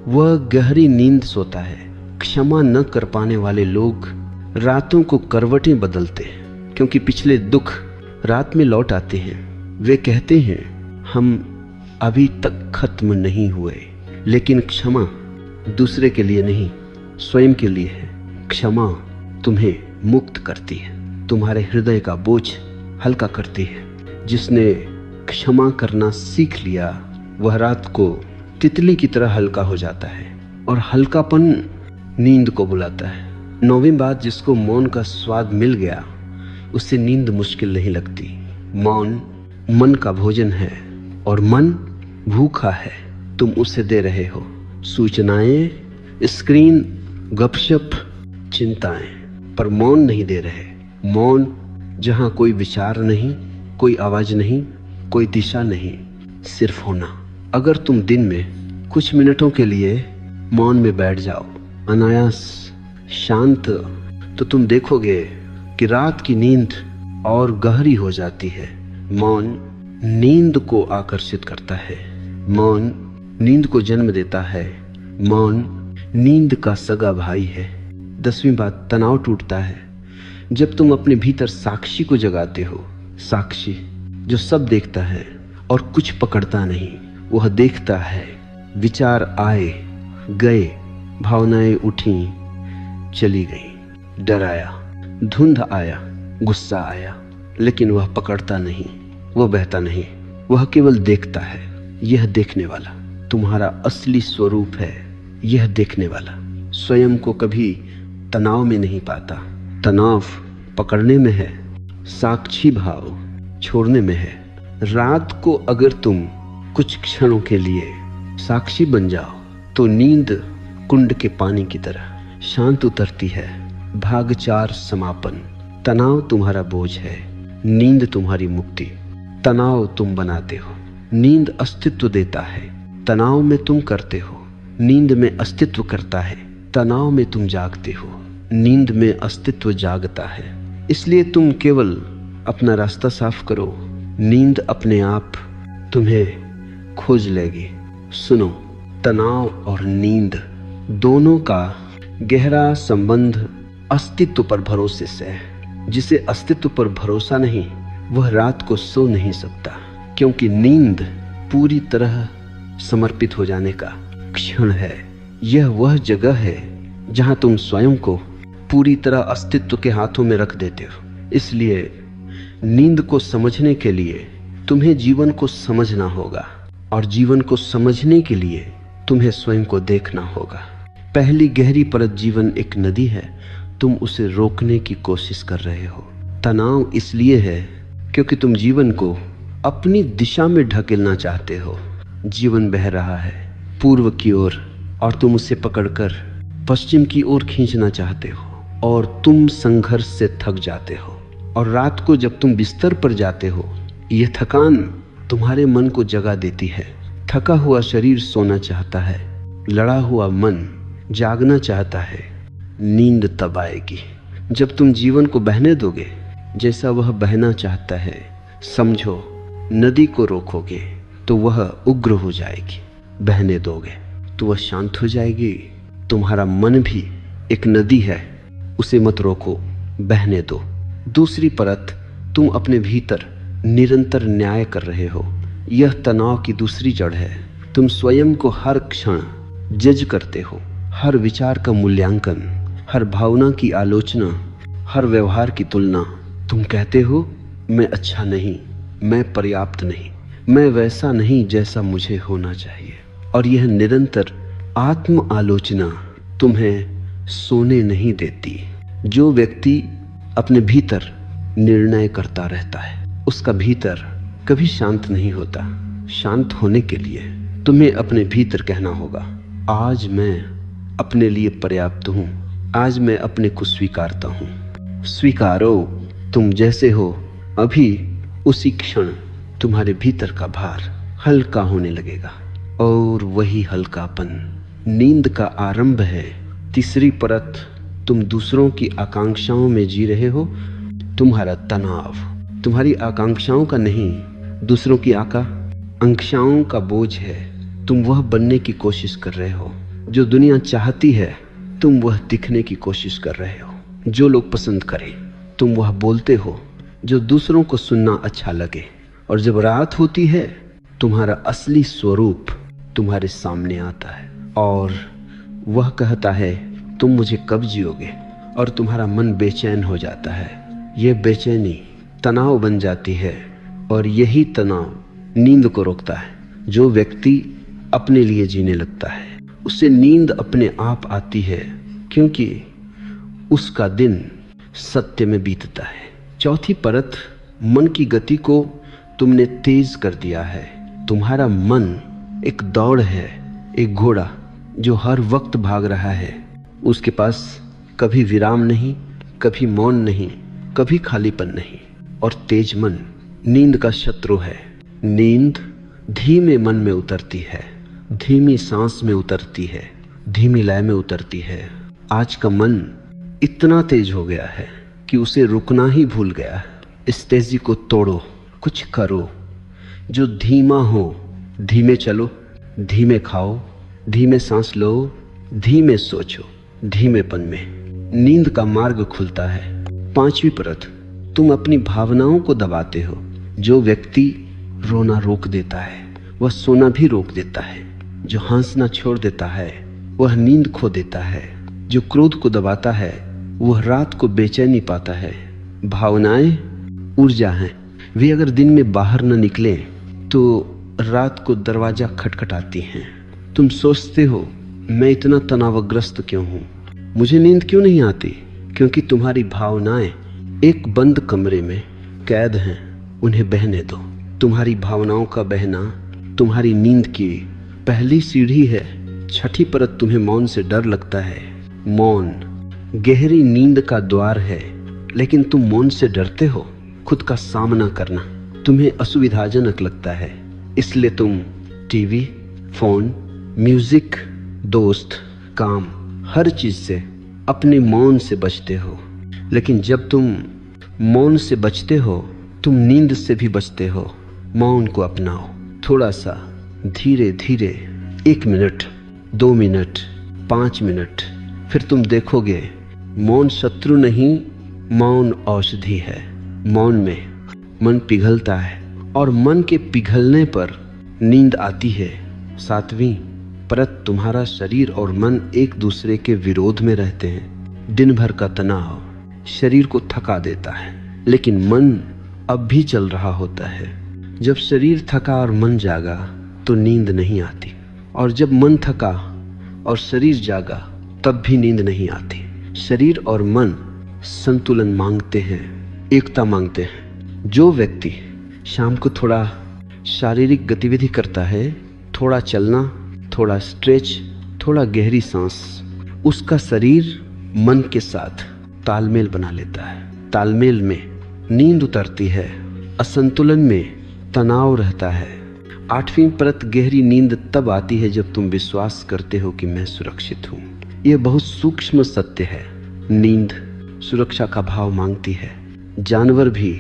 वह गहरी नींद सोता है। क्षमा न कर पाने वाले लोग रातों को करवटें बदलते हैं, क्योंकि पिछले दुख रात में लौट आते हैं। वे कहते हैं हम अभी तक खत्म नहीं हुए। लेकिन क्षमा दूसरे के लिए नहीं, स्वयं के लिए है। क्षमा तुम्हें मुक्त करती है, तुम्हारे हृदय का बोझ हल्का करती है। जिसने क्षमा करना सीख लिया वह रात को तितली की तरह हल्का हो जाता है, और हल्कापन नींद को बुलाता है। 9वीं बात, जिसको मौन का स्वाद मिल गया उससे नींद मुश्किल नहीं लगती। मौन मन का भोजन है, और मन भूखा है, तुम उसे दे रहे हो। सूचनाएं, स्क्रीन, गपशप, चिंताएं, पर मौन नहीं दे रहे। मौन जहां कोई विचार नहीं, कोई आवाज नहीं, कोई दिशा नहीं, सिर्फ होना। अगर तुम दिन में कुछ मिनटों के लिए मौन में बैठ जाओ, अनायास शांत, तो तुम देखोगे कि रात की नींद और गहरी हो जाती है। मौन नींद को आकर्षित करता है। मौन नींद को जन्म देता है। मौन नींद का सगा भाई है। 10वीं बात, तनाव टूटता है जब तुम अपने भीतर साक्षी को जगाते हो। साक्षी जो सब देखता है और कुछ पकड़ता नहीं, वह देखता है। विचार आए गए, भावनाएं उठी चली गई, डर आया, धुंध आया, गुस्सा आया, लेकिन वह पकड़ता नहीं, वह बहता नहीं, वह केवल देखता है। यह देखने वाला तुम्हारा असली स्वरूप है। यह देखने वाला स्वयं को कभी तनाव में नहीं पाता। तनाव पकड़ने में है, साक्षी भाव छोड़ने में है। रात को अगर तुम कुछ क्षणों के लिए साक्षी बन जाओ तो नींद कुंड के पानी की तरह शांत उतरती है। भाग 4 समापन। तनाव तुम्हारा बोझ है, नींद तुम्हारी मुक्ति। तनाव तुम बनाते हो, नींद अस्तित्व देता है। तनाव में तुम करते हो, नींद में अस्तित्व करता है। तनाव में तुम जागते हो, नींद में अस्तित्व जागता है। इसलिए तुम केवल अपना रास्ता साफ करो, नींद अपने आप तुम्हें खोज लेगी। सुनो, तनाव और नींद दोनों का गहरा संबंध अस्तित्व पर भरोसे से है। जिसे अस्तित्व पर भरोसा नहीं, वह रात को सो नहीं सकता, क्योंकि नींद पूरी तरह समर्पित हो जाने का क्षण है। यह वह जगह है जहां तुम स्वयं को पूरी तरह अस्तित्व के हाथों में रख देते हो। इसलिए नींद को समझने के लिए तुम्हें जीवन को समझना होगा, और जीवन को समझने के लिए तुम्हें स्वयं को देखना होगा। पहली गहरी परत जीवन एक नदी है, तुम उसे रोकने की कोशिश कर रहे हो। तनाव इसलिए है क्योंकि तुम जीवन को अपनी दिशा में ढकेलना चाहते हो। जीवन बह रहा है पूर्व की ओर और तुम उसे पकड़कर पश्चिम की ओर खींचना चाहते हो, और तुम संघर्ष से थक जाते हो। और रात को जब तुम बिस्तर पर जाते हो, यह थकान तुम्हारे मन को जगा देती है। थका हुआ शरीर सोना चाहता है, लड़ा हुआ मन जागना चाहता है। नींद तब आएगी जब तुम जीवन को बहने दोगे जैसा वह बहना चाहता है। समझो, नदी को रोकोगे तो वह उग्र हो जाएगी, बहने दोगे तो वह शांत हो जाएगी। तुम्हारा मन भी एक नदी है, उसे मत रोको, बहने दो। दूसरी परत, तुम अपने भीतर निरंतर न्याय कर रहे हो। यह तनाव की दूसरी जड़ है। तुम स्वयं को हर क्षण जज करते हो, हर विचार का मूल्यांकन, हर भावना की आलोचना, हर व्यवहार की तुलना। तुम कहते हो, मैं अच्छा नहीं, मैं पर्याप्त नहीं, मैं वैसा नहीं जैसा मुझे होना चाहिए। और यह निरंतर आत्म आलोचना तुम्हें सोने नहीं देती। जो व्यक्ति अपने भीतर निर्णय करता रहता है, उसका भीतर कभी शांत नहीं होता। शांत होने के लिए तुम्हें अपने भीतर कहना होगा, आज मैं अपने लिए पर्याप्त हूँ, आज मैं अपने को स्वीकारता हूँ। स्वीकारो तुम जैसे हो अभी। उसी क्षण तुम्हारे भीतर का भार हल्का होने लगेगा, और वही हल्कापन नींद का आरंभ है। तीसरी परत, तुम दूसरों की आकांक्षाओं में जी रहे हो। तुम्हारा तनाव तुम्हारी आकांक्षाओं का नहीं, दूसरों की आकांक्षाओं का बोझ है। तुम वह बनने की कोशिश कर रहे हो जो दुनिया चाहती है, तुम वह दिखने की कोशिश कर रहे हो जो लोग पसंद करें, तुम वह बोलते हो जो दूसरों को सुनना अच्छा लगे। और जब रात होती है, तुम्हारा असली स्वरूप तुम्हारे सामने आता है, और वह कहता है, तुम मुझे कब जियोगे। और तुम्हारा मन बेचैन हो जाता है। यह बेचैनी तनाव बन जाती है, और यही तनाव नींद को रोकता है। जो व्यक्ति अपने लिए जीने लगता है, उसे नींद अपने आप आती है, क्योंकि उसका दिन सत्य में बीतता है। चौथी परत, मन की गति को तुमने तेज कर दिया है। तुम्हारा मन एक दौड़ है, एक घोड़ा जो हर वक्त भाग रहा है। उसके पास कभी विराम नहीं, कभी मौन नहीं, कभी खालीपन नहीं। और तेज मन नींद का शत्रु है। नींद धीमे मन में उतरती है, धीमी सांस में उतरती है, धीमी लय में उतरती है। आज का मन इतना तेज हो गया है कि उसे रुकना ही भूल गया है। इस तेजी को तोड़ो, कुछ करो जो धीमा हो। धीमे चलो, धीमे खाओ, धीमे सांस लो, धीमे सोचो। धीमेपन में नींद का मार्ग खुलता है। पांचवी परत, तुम अपनी भावनाओं को दबाते हो। जो व्यक्ति रोना रोक देता है, वह सोना भी रोक देता है। जो हंसना छोड़ देता है, वह नींद खो देता है। जो क्रोध को दबाता है, वह रात को बेचैनी पाता है। भावनाएं ऊर्जा हैं, वे अगर दिन में बाहर न निकले तो रात को दरवाजा खटखटाती हैं। तुम सोचते हो, मैं इतना तनावग्रस्त क्यों हूँ, मुझे नींद क्यों नहीं आती। क्योंकि तुम्हारी भावनाएं एक बंद कमरे में कैद हैं, उन्हें बहने दो। तुम्हारी भावनाओं का बहना तुम्हारी नींद की पहली सीढ़ी है। छठी परत, तुम्हें मौन से डर लगता है। मौन गहरी नींद का द्वार है, लेकिन तुम मौन से डरते हो। खुद का सामना करना तुम्हें असुविधाजनक लगता है, इसलिए तुम टीवी, फोन, म्यूजिक, दोस्त, काम, हर चीज से अपने मौन से बचते हो। लेकिन जब तुम मौन से बचते हो, तुम नींद से भी बचते हो। मौन को अपनाओ, थोड़ा सा धीरे धीरे, 1 मिनट, 2 मिनट, 5 मिनट, फिर तुम देखोगे मौन शत्रु नहीं, मौन औषधि है। मौन में मन पिघलता है और मन के पिघलने पर नींद आती है। 7वीं परत, तुम्हारा शरीर और मन एक दूसरे के विरोध में रहते हैं। दिन भर का तनाव शरीर को थका देता है, लेकिन मन अब भी चल रहा होता है। जब शरीर थका और मन जागा तो नींद नहीं आती, और जब मन थका और शरीर जागा तब भी नींद नहीं आती। शरीर और मन संतुलन मांगते हैं, एकता मांगते हैं। जो व्यक्ति शाम को थोड़ा शारीरिक गतिविधि करता है, थोड़ा चलना, थोड़ा स्ट्रेच, थोड़ा गहरी सांस, उसका शरीर मन के साथ तालमेल बना लेता है। तालमेल में नींद उतरती है, असंतुलन में तनाव रहता है। 8वीं परत, गहरी नींद तब आती है जब तुम विश्वास करते हो कि मैं सुरक्षित हूँ। यह बहुत सूक्ष्म सत्य है। नींद सुरक्षा का भाव मांगती है। जानवर भी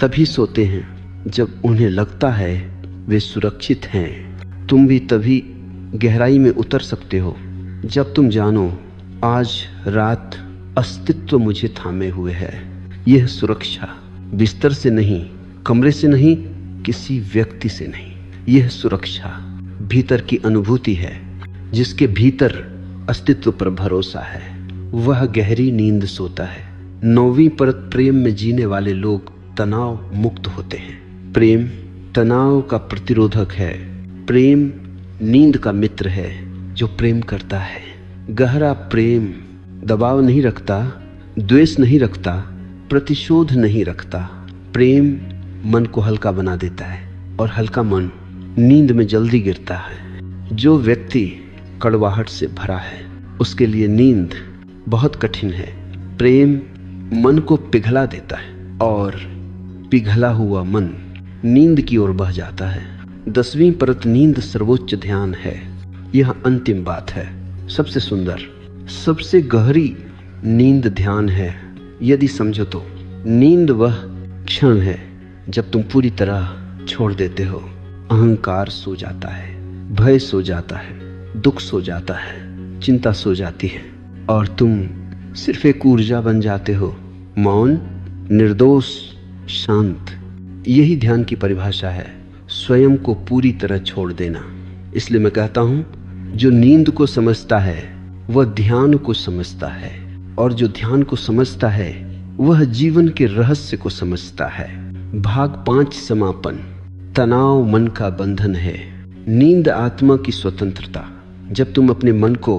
तभी सोते हैं जब उन्हें लगता है वे सुरक्षित हैं। तुम भी तभी गहराई में उतर सकते हो जब तुम जानो आज रात अस्तित्व मुझे थामे हुए है। यह सुरक्षा बिस्तर से नहीं, कमरे से नहीं, किसी व्यक्ति से नहीं। यह सुरक्षा भीतर की अनुभूति है। जिसके भीतर अस्तित्व पर भरोसा है वह गहरी नींद सोता है। 9वीं परत, प्रेम में जीने वाले लोग तनाव मुक्त होते हैं। प्रेम तनाव का प्रतिरोधक है। प्रेम नींद का मित्र है जो प्रेम करता है। गहरा प्रेम दबाव नहीं रखता, द्वेष नहीं रखता, प्रतिशोध नहीं रखता। प्रेम मन को हल्का बना देता है और हल्का मन नींद में जल्दी गिरता है। जो व्यक्ति कड़वाहट से भरा है उसके लिए नींद बहुत कठिन है। प्रेम मन को पिघला देता है और पिघला हुआ मन नींद की ओर बह जाता है। 10वीं परत, नींद सर्वोच्च ध्यान है। यह अंतिम बात है, सबसे सुंदर, सबसे गहरी नींद ध्यान है। यदि समझो तो नींद वह क्षण है जब तुम पूरी तरह छोड़ देते हो। अहंकार सो जाता है, भय सो जाता है, दुख सो जाता है, चिंता सो जाती है और तुम सिर्फ एक ऊर्जा बन जाते हो, मौन, निर्दोष, शांत। यही ध्यान की परिभाषा है, स्वयं को पूरी तरह छोड़ देना। इसलिए मैं कहता हूं, जो नींद को समझता है वह ध्यान को समझता है, और जो ध्यान को समझता है वह जीवन के रहस्य को समझता है। भाग 5, समापन। तनाव मन का बंधन है, नींद आत्मा की स्वतंत्रता। जब तुम अपने मन को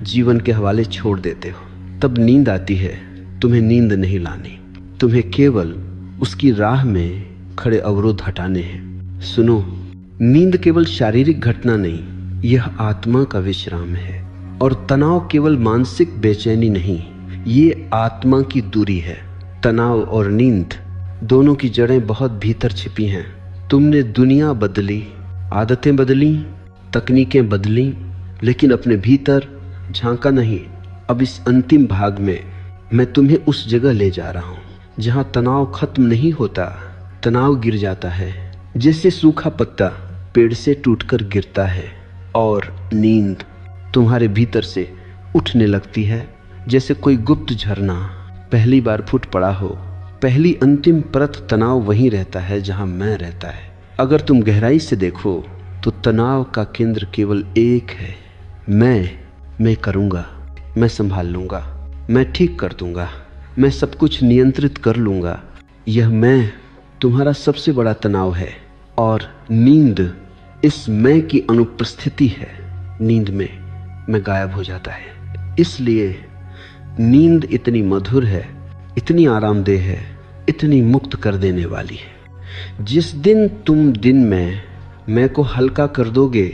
जीवन के हवाले छोड़ देते हो तब नींद आती है। तुम्हें नींद नहीं लानी, तुम्हें केवल उसकी राह में खड़े अवरोध हटाने हैं। सुनो, नींद केवल शारीरिक घटना नहीं, यह आत्मा का विश्राम है। और तनाव केवल मानसिक बेचैनी नहीं, ये आत्मा की दूरी है। तनाव और नींद दोनों की जड़ें बहुत भीतर छिपी हैं। तुमने दुनिया बदली, आदतें बदली, तकनीकें बदली, लेकिन अपने भीतर झांका नहीं। अब इस अंतिम भाग में मैं तुम्हें उस जगह ले जा रहा हूं जहां तनाव खत्म नहीं होता, तनाव गिर जाता है। जैसे सूखा पत्ता पेड़ से टूटकर गिरता है और नींद तुम्हारे भीतर से उठने लगती है। जैसे कोई गुप्त झरना पहली बार फूट पड़ा हो। पहली अंतिम परत तनाव वहीं रहता है जहां मैं रहता है। अगर तुम गहराई से देखो तो तनाव का केंद्र केवल एक है, मैं करूंगा, मैं संभाल लूंगा, मैं ठीक कर दूंगा, मैं सब कुछ नियंत्रित कर लूंगा। यह मैं तुम्हारा सबसे बड़ा तनाव है और नींद इस मैं की अनुपस्थिति है। नींद में मैं गायब हो जाता है। इसलिए नींद इतनी मधुर है, इतनी आरामदेह है, इतनी मुक्त कर देने वाली है। जिस दिन तुम दिन में मैं को हल्का कर दोगे,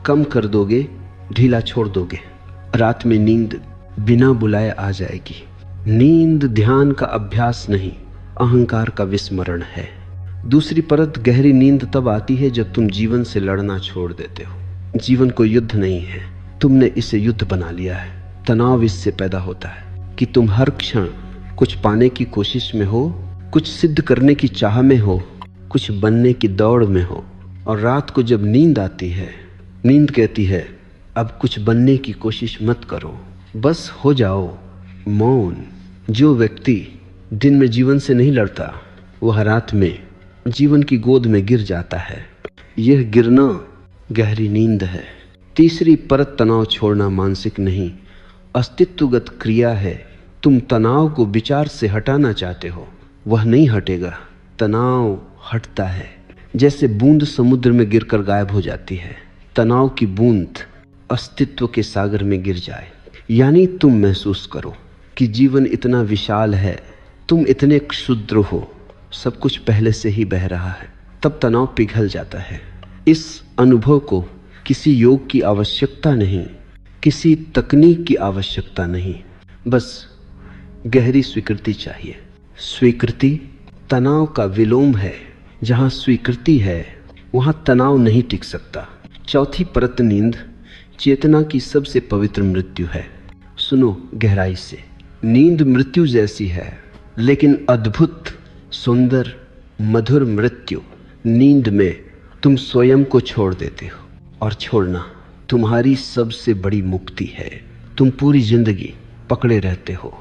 कम कर दोगे, ढीला छोड़ दोगे, रात में नींद बिना बुलाए आ जाएगी। नींद ध्यान का अभ्यास नहीं, अहंकार का विस्मरण है। दूसरी परत, गहरी नींद तब आती है जब तुम जीवन से लड़ना छोड़ देते हो। जीवन कोई युद्ध नहीं है, तुमने इसे युद्ध बना लिया है। तनाव इससे पैदा होता है कि तुम हर क्षण कुछ पाने की कोशिश में हो, कुछ सिद्ध करने की चाह में हो, कुछ बनने की दौड़ में हो। और रात को जब नींद आती है, नींद कहती है अब कुछ बनने की कोशिश मत करो, बस हो जाओ मौन। जो व्यक्ति दिन में जीवन से नहीं लड़ता, वह रात में जीवन की गोद में गिर जाता है। यह गिरना गहरी नींद है। तीसरी परत तनाव छोड़ना मानसिक नहीं, अस्तित्वगत क्रिया है। तुम तनाव को विचार से हटाना चाहते हो, वह नहीं हटेगा। तनाव हटता है जैसे बूंद समुद्र में गिरकर गायब हो जाती है। तनाव की बूंद अस्तित्व के सागर में गिर जाए, यानी तुम महसूस करो कि जीवन इतना विशाल है, तुम इतने क्षुद्र हो, सब कुछ पहले से ही बह रहा है। तब तनाव पिघल जाता है। इस अनुभव को किसी योग की आवश्यकता नहीं, किसी तकनीक की आवश्यकता नहीं, बस गहरी स्वीकृति चाहिए। स्वीकृति तनाव का विलोम है। जहाँ स्वीकृति है वहाँ तनाव नहीं टिक सकता। चौथी परत नींद चेतना की सबसे पवित्र मृत्यु है। सुनो गहराई से, नींद मृत्यु जैसी है, लेकिन अद्भुत, सुंदर, मधुर मृत्यु। नींद में तुम स्वयं को छोड़ देते हो, और छोड़ना तुम्हारी सबसे बड़ी मुक्ति है। तुम पूरी जिंदगी पकड़े रहते हो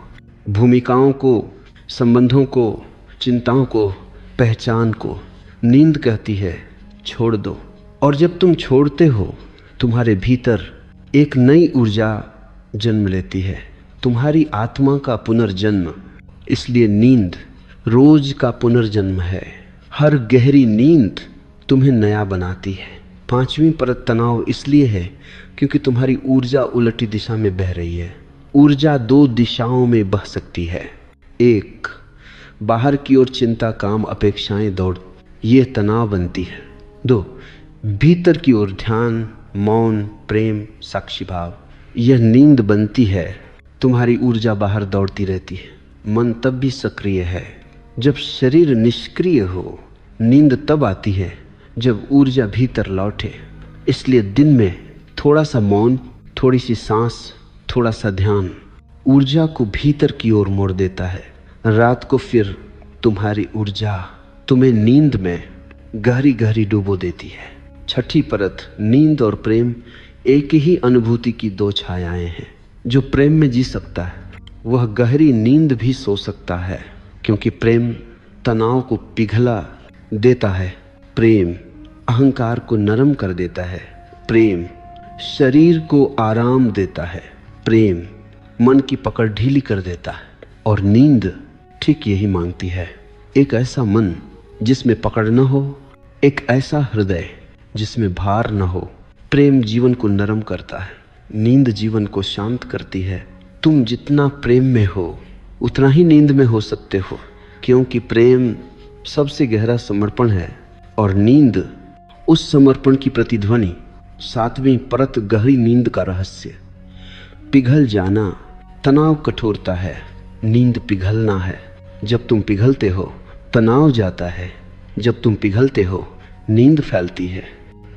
भूमिकाओं को, संबंधों को, चिंताओं को, पहचान को। नींद कहती है छोड़ दो, और जब तुम छोड़ते हो तुम्हारे भीतर एक नई ऊर्जा जन्म लेती है, तुम्हारी आत्मा का पुनर्जन्म। इसलिए नींद रोज का पुनर्जन्म है। हर गहरी नींद तुम्हें नया बनाती है। पांचवी परत तनाव इसलिए है क्योंकि तुम्हारी ऊर्जा उलटी दिशा में बह रही है। ऊर्जा दो दिशाओं में बह सकती है। एक, बाहर की ओर चिंता, काम, अपेक्षाएं, दौड़, ये तनाव बनती है। दो, भीतर की ओर ध्यान, मौन, प्रेम, साक्षी भाव, यह नींद बनती है। तुम्हारी ऊर्जा बाहर दौड़ती रहती है। मन तब भी सक्रिय है जब शरीर निष्क्रिय हो। नींद तब आती है जब ऊर्जा भीतर लौटे। इसलिए दिन में थोड़ा सा मौन, थोड़ी सी सांस, थोड़ा सा ध्यान ऊर्जा को भीतर की ओर मोड़ देता है। रात को फिर तुम्हारी ऊर्जा तुम्हें नींद में गहरी गहरी डुबो देती है। छठी परत नींद और प्रेम एक ही अनुभूति की दो छायाएं हैं। जो प्रेम में जी सकता है वह गहरी नींद भी सो सकता है, क्योंकि प्रेम तनाव को पिघला देता है। प्रेम अहंकार को नरम कर देता है। प्रेम शरीर को आराम देता है। प्रेम मन की पकड़ ढीली कर देता है। और नींद ठीक यही मांगती है, एक ऐसा मन जिसमें पकड़ न हो, एक ऐसा हृदय जिसमें भार न हो। प्रेम जीवन को नरम करता है, नींद जीवन को शांत करती है। तुम जितना प्रेम में हो उतना ही नींद में हो सकते हो, क्योंकि प्रेम सबसे गहरा समर्पण है और नींद उस समर्पण की प्रतिध्वनि। सातवीं परत गहरी नींद का रहस्य। पिघल जाना तनाव कठोरता है, नींद पिघलना है। जब तुम पिघलते हो तनाव जाता है, जब तुम पिघलते हो नींद फैलती है,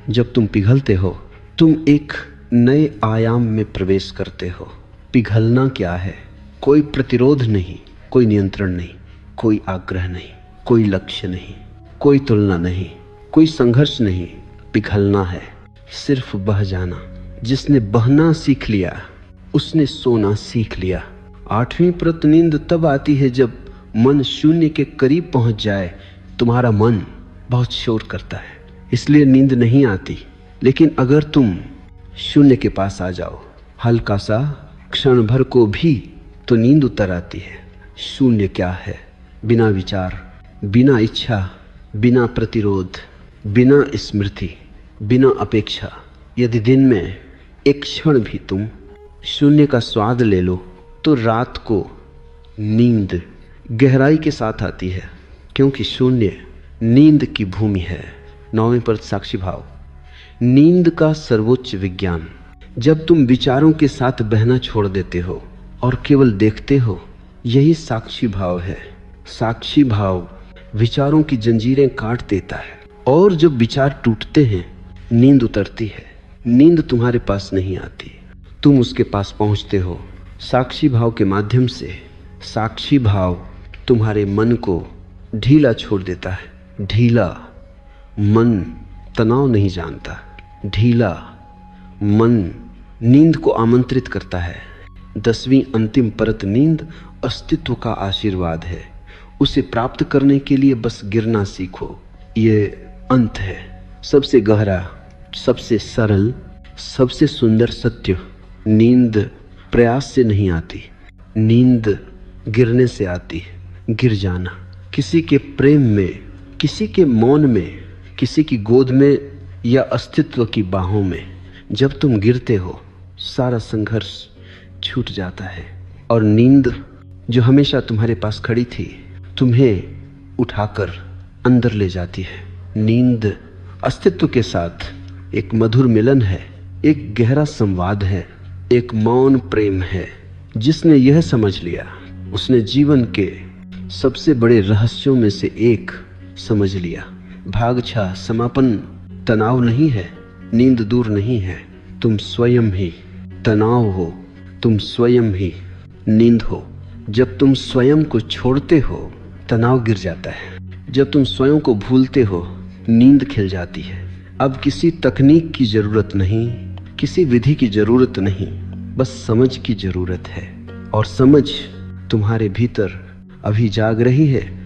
जब तुम पिघलते हो तुम एक नए आयाम में प्रवेश करते हो। पिघलना क्या है? कोई प्रतिरोध नहीं, कोई नियंत्रण नहीं, कोई आग्रह नहीं, कोई लक्ष्य नहीं, कोई तुलना नहीं, कोई संघर्ष नहीं। पिघलना है सिर्फ बह जाना। जिसने बहना सीख लिया उसने सोना सीख लिया। आठवीं परत नींद तब आती है जब मन शून्य के करीब पहुंच जाए। तुम्हारा मन बहुत शोर करता है, इसलिए नींद नहीं आती। लेकिन अगर तुम शून्य के पास आ जाओ, हल्का सा, क्षण भर को भी, तो नींद उतर आती है। शून्य क्या है? बिना विचार, बिना इच्छा, बिना प्रतिरोध, बिना स्मृति, बिना अपेक्षा। यदि दिन में एक क्षण भी तुम शून्य का स्वाद ले लो तो रात को नींद गहराई के साथ आती है, क्योंकि शून्य नींद की भूमि है। नौवीं परत साक्षी भाव। नींद का सर्वोच्च विज्ञान। जब तुम विचारों के साथ बहना छोड़ देते हो और केवल देखते हो, यही साक्षी भाव है। साक्षी भाव विचारों की जंजीरें काट देता है, और जब विचार टूटते हैं नींद उतरती है। नींद तुम्हारे पास नहीं आती, तुम उसके पास पहुंचते हो साक्षी भाव के माध्यम से। साक्षी भाव तुम्हारे मन को ढीला छोड़ देता है। ढीला मन तनाव नहीं जानता। ढीला मन नींद को आमंत्रित करता है। 10वीं अंतिम परत नींद अस्तित्व का आशीर्वाद है। उसे प्राप्त करने के लिए बस गिरना सीखो। ये अंत है, सबसे गहरा, सबसे सरल, सबसे सुंदर सत्य। नींद प्रयास से नहीं आती, नींद गिरने से आती है। गिर जाना, किसी के प्रेम में, किसी के मौन में, किसी की गोद में या अस्तित्व की बाहों में जब तुम गिरते हो, सारा संघर्ष छूट जाता है और नींद जो हमेशा तुम्हारे पास खड़ी थी तुम्हें उठाकर अंदर ले जाती है। नींद अस्तित्व के साथ एक मधुर मिलन है, एक गहरा संवाद है, एक मौन प्रेम है। जिसने यह समझ लिया उसने जीवन के सबसे बड़े रहस्यों में से एक समझ लिया। भागछा समापन तनाव नहीं है, नींद दूर नहीं है, तुम स्वयं ही तनाव हो, तुम स्वयं ही नींद हो। जब तुम स्वयं को छोड़ते हो तनाव गिर जाता है। जब तुम स्वयं को भूलते हो नींद खिल जाती है। अब किसी तकनीक की जरूरत नहीं, किसी विधि की जरूरत नहीं, बस समझ की जरूरत है। और समझ तुम्हारे भीतर अभी जाग रही है।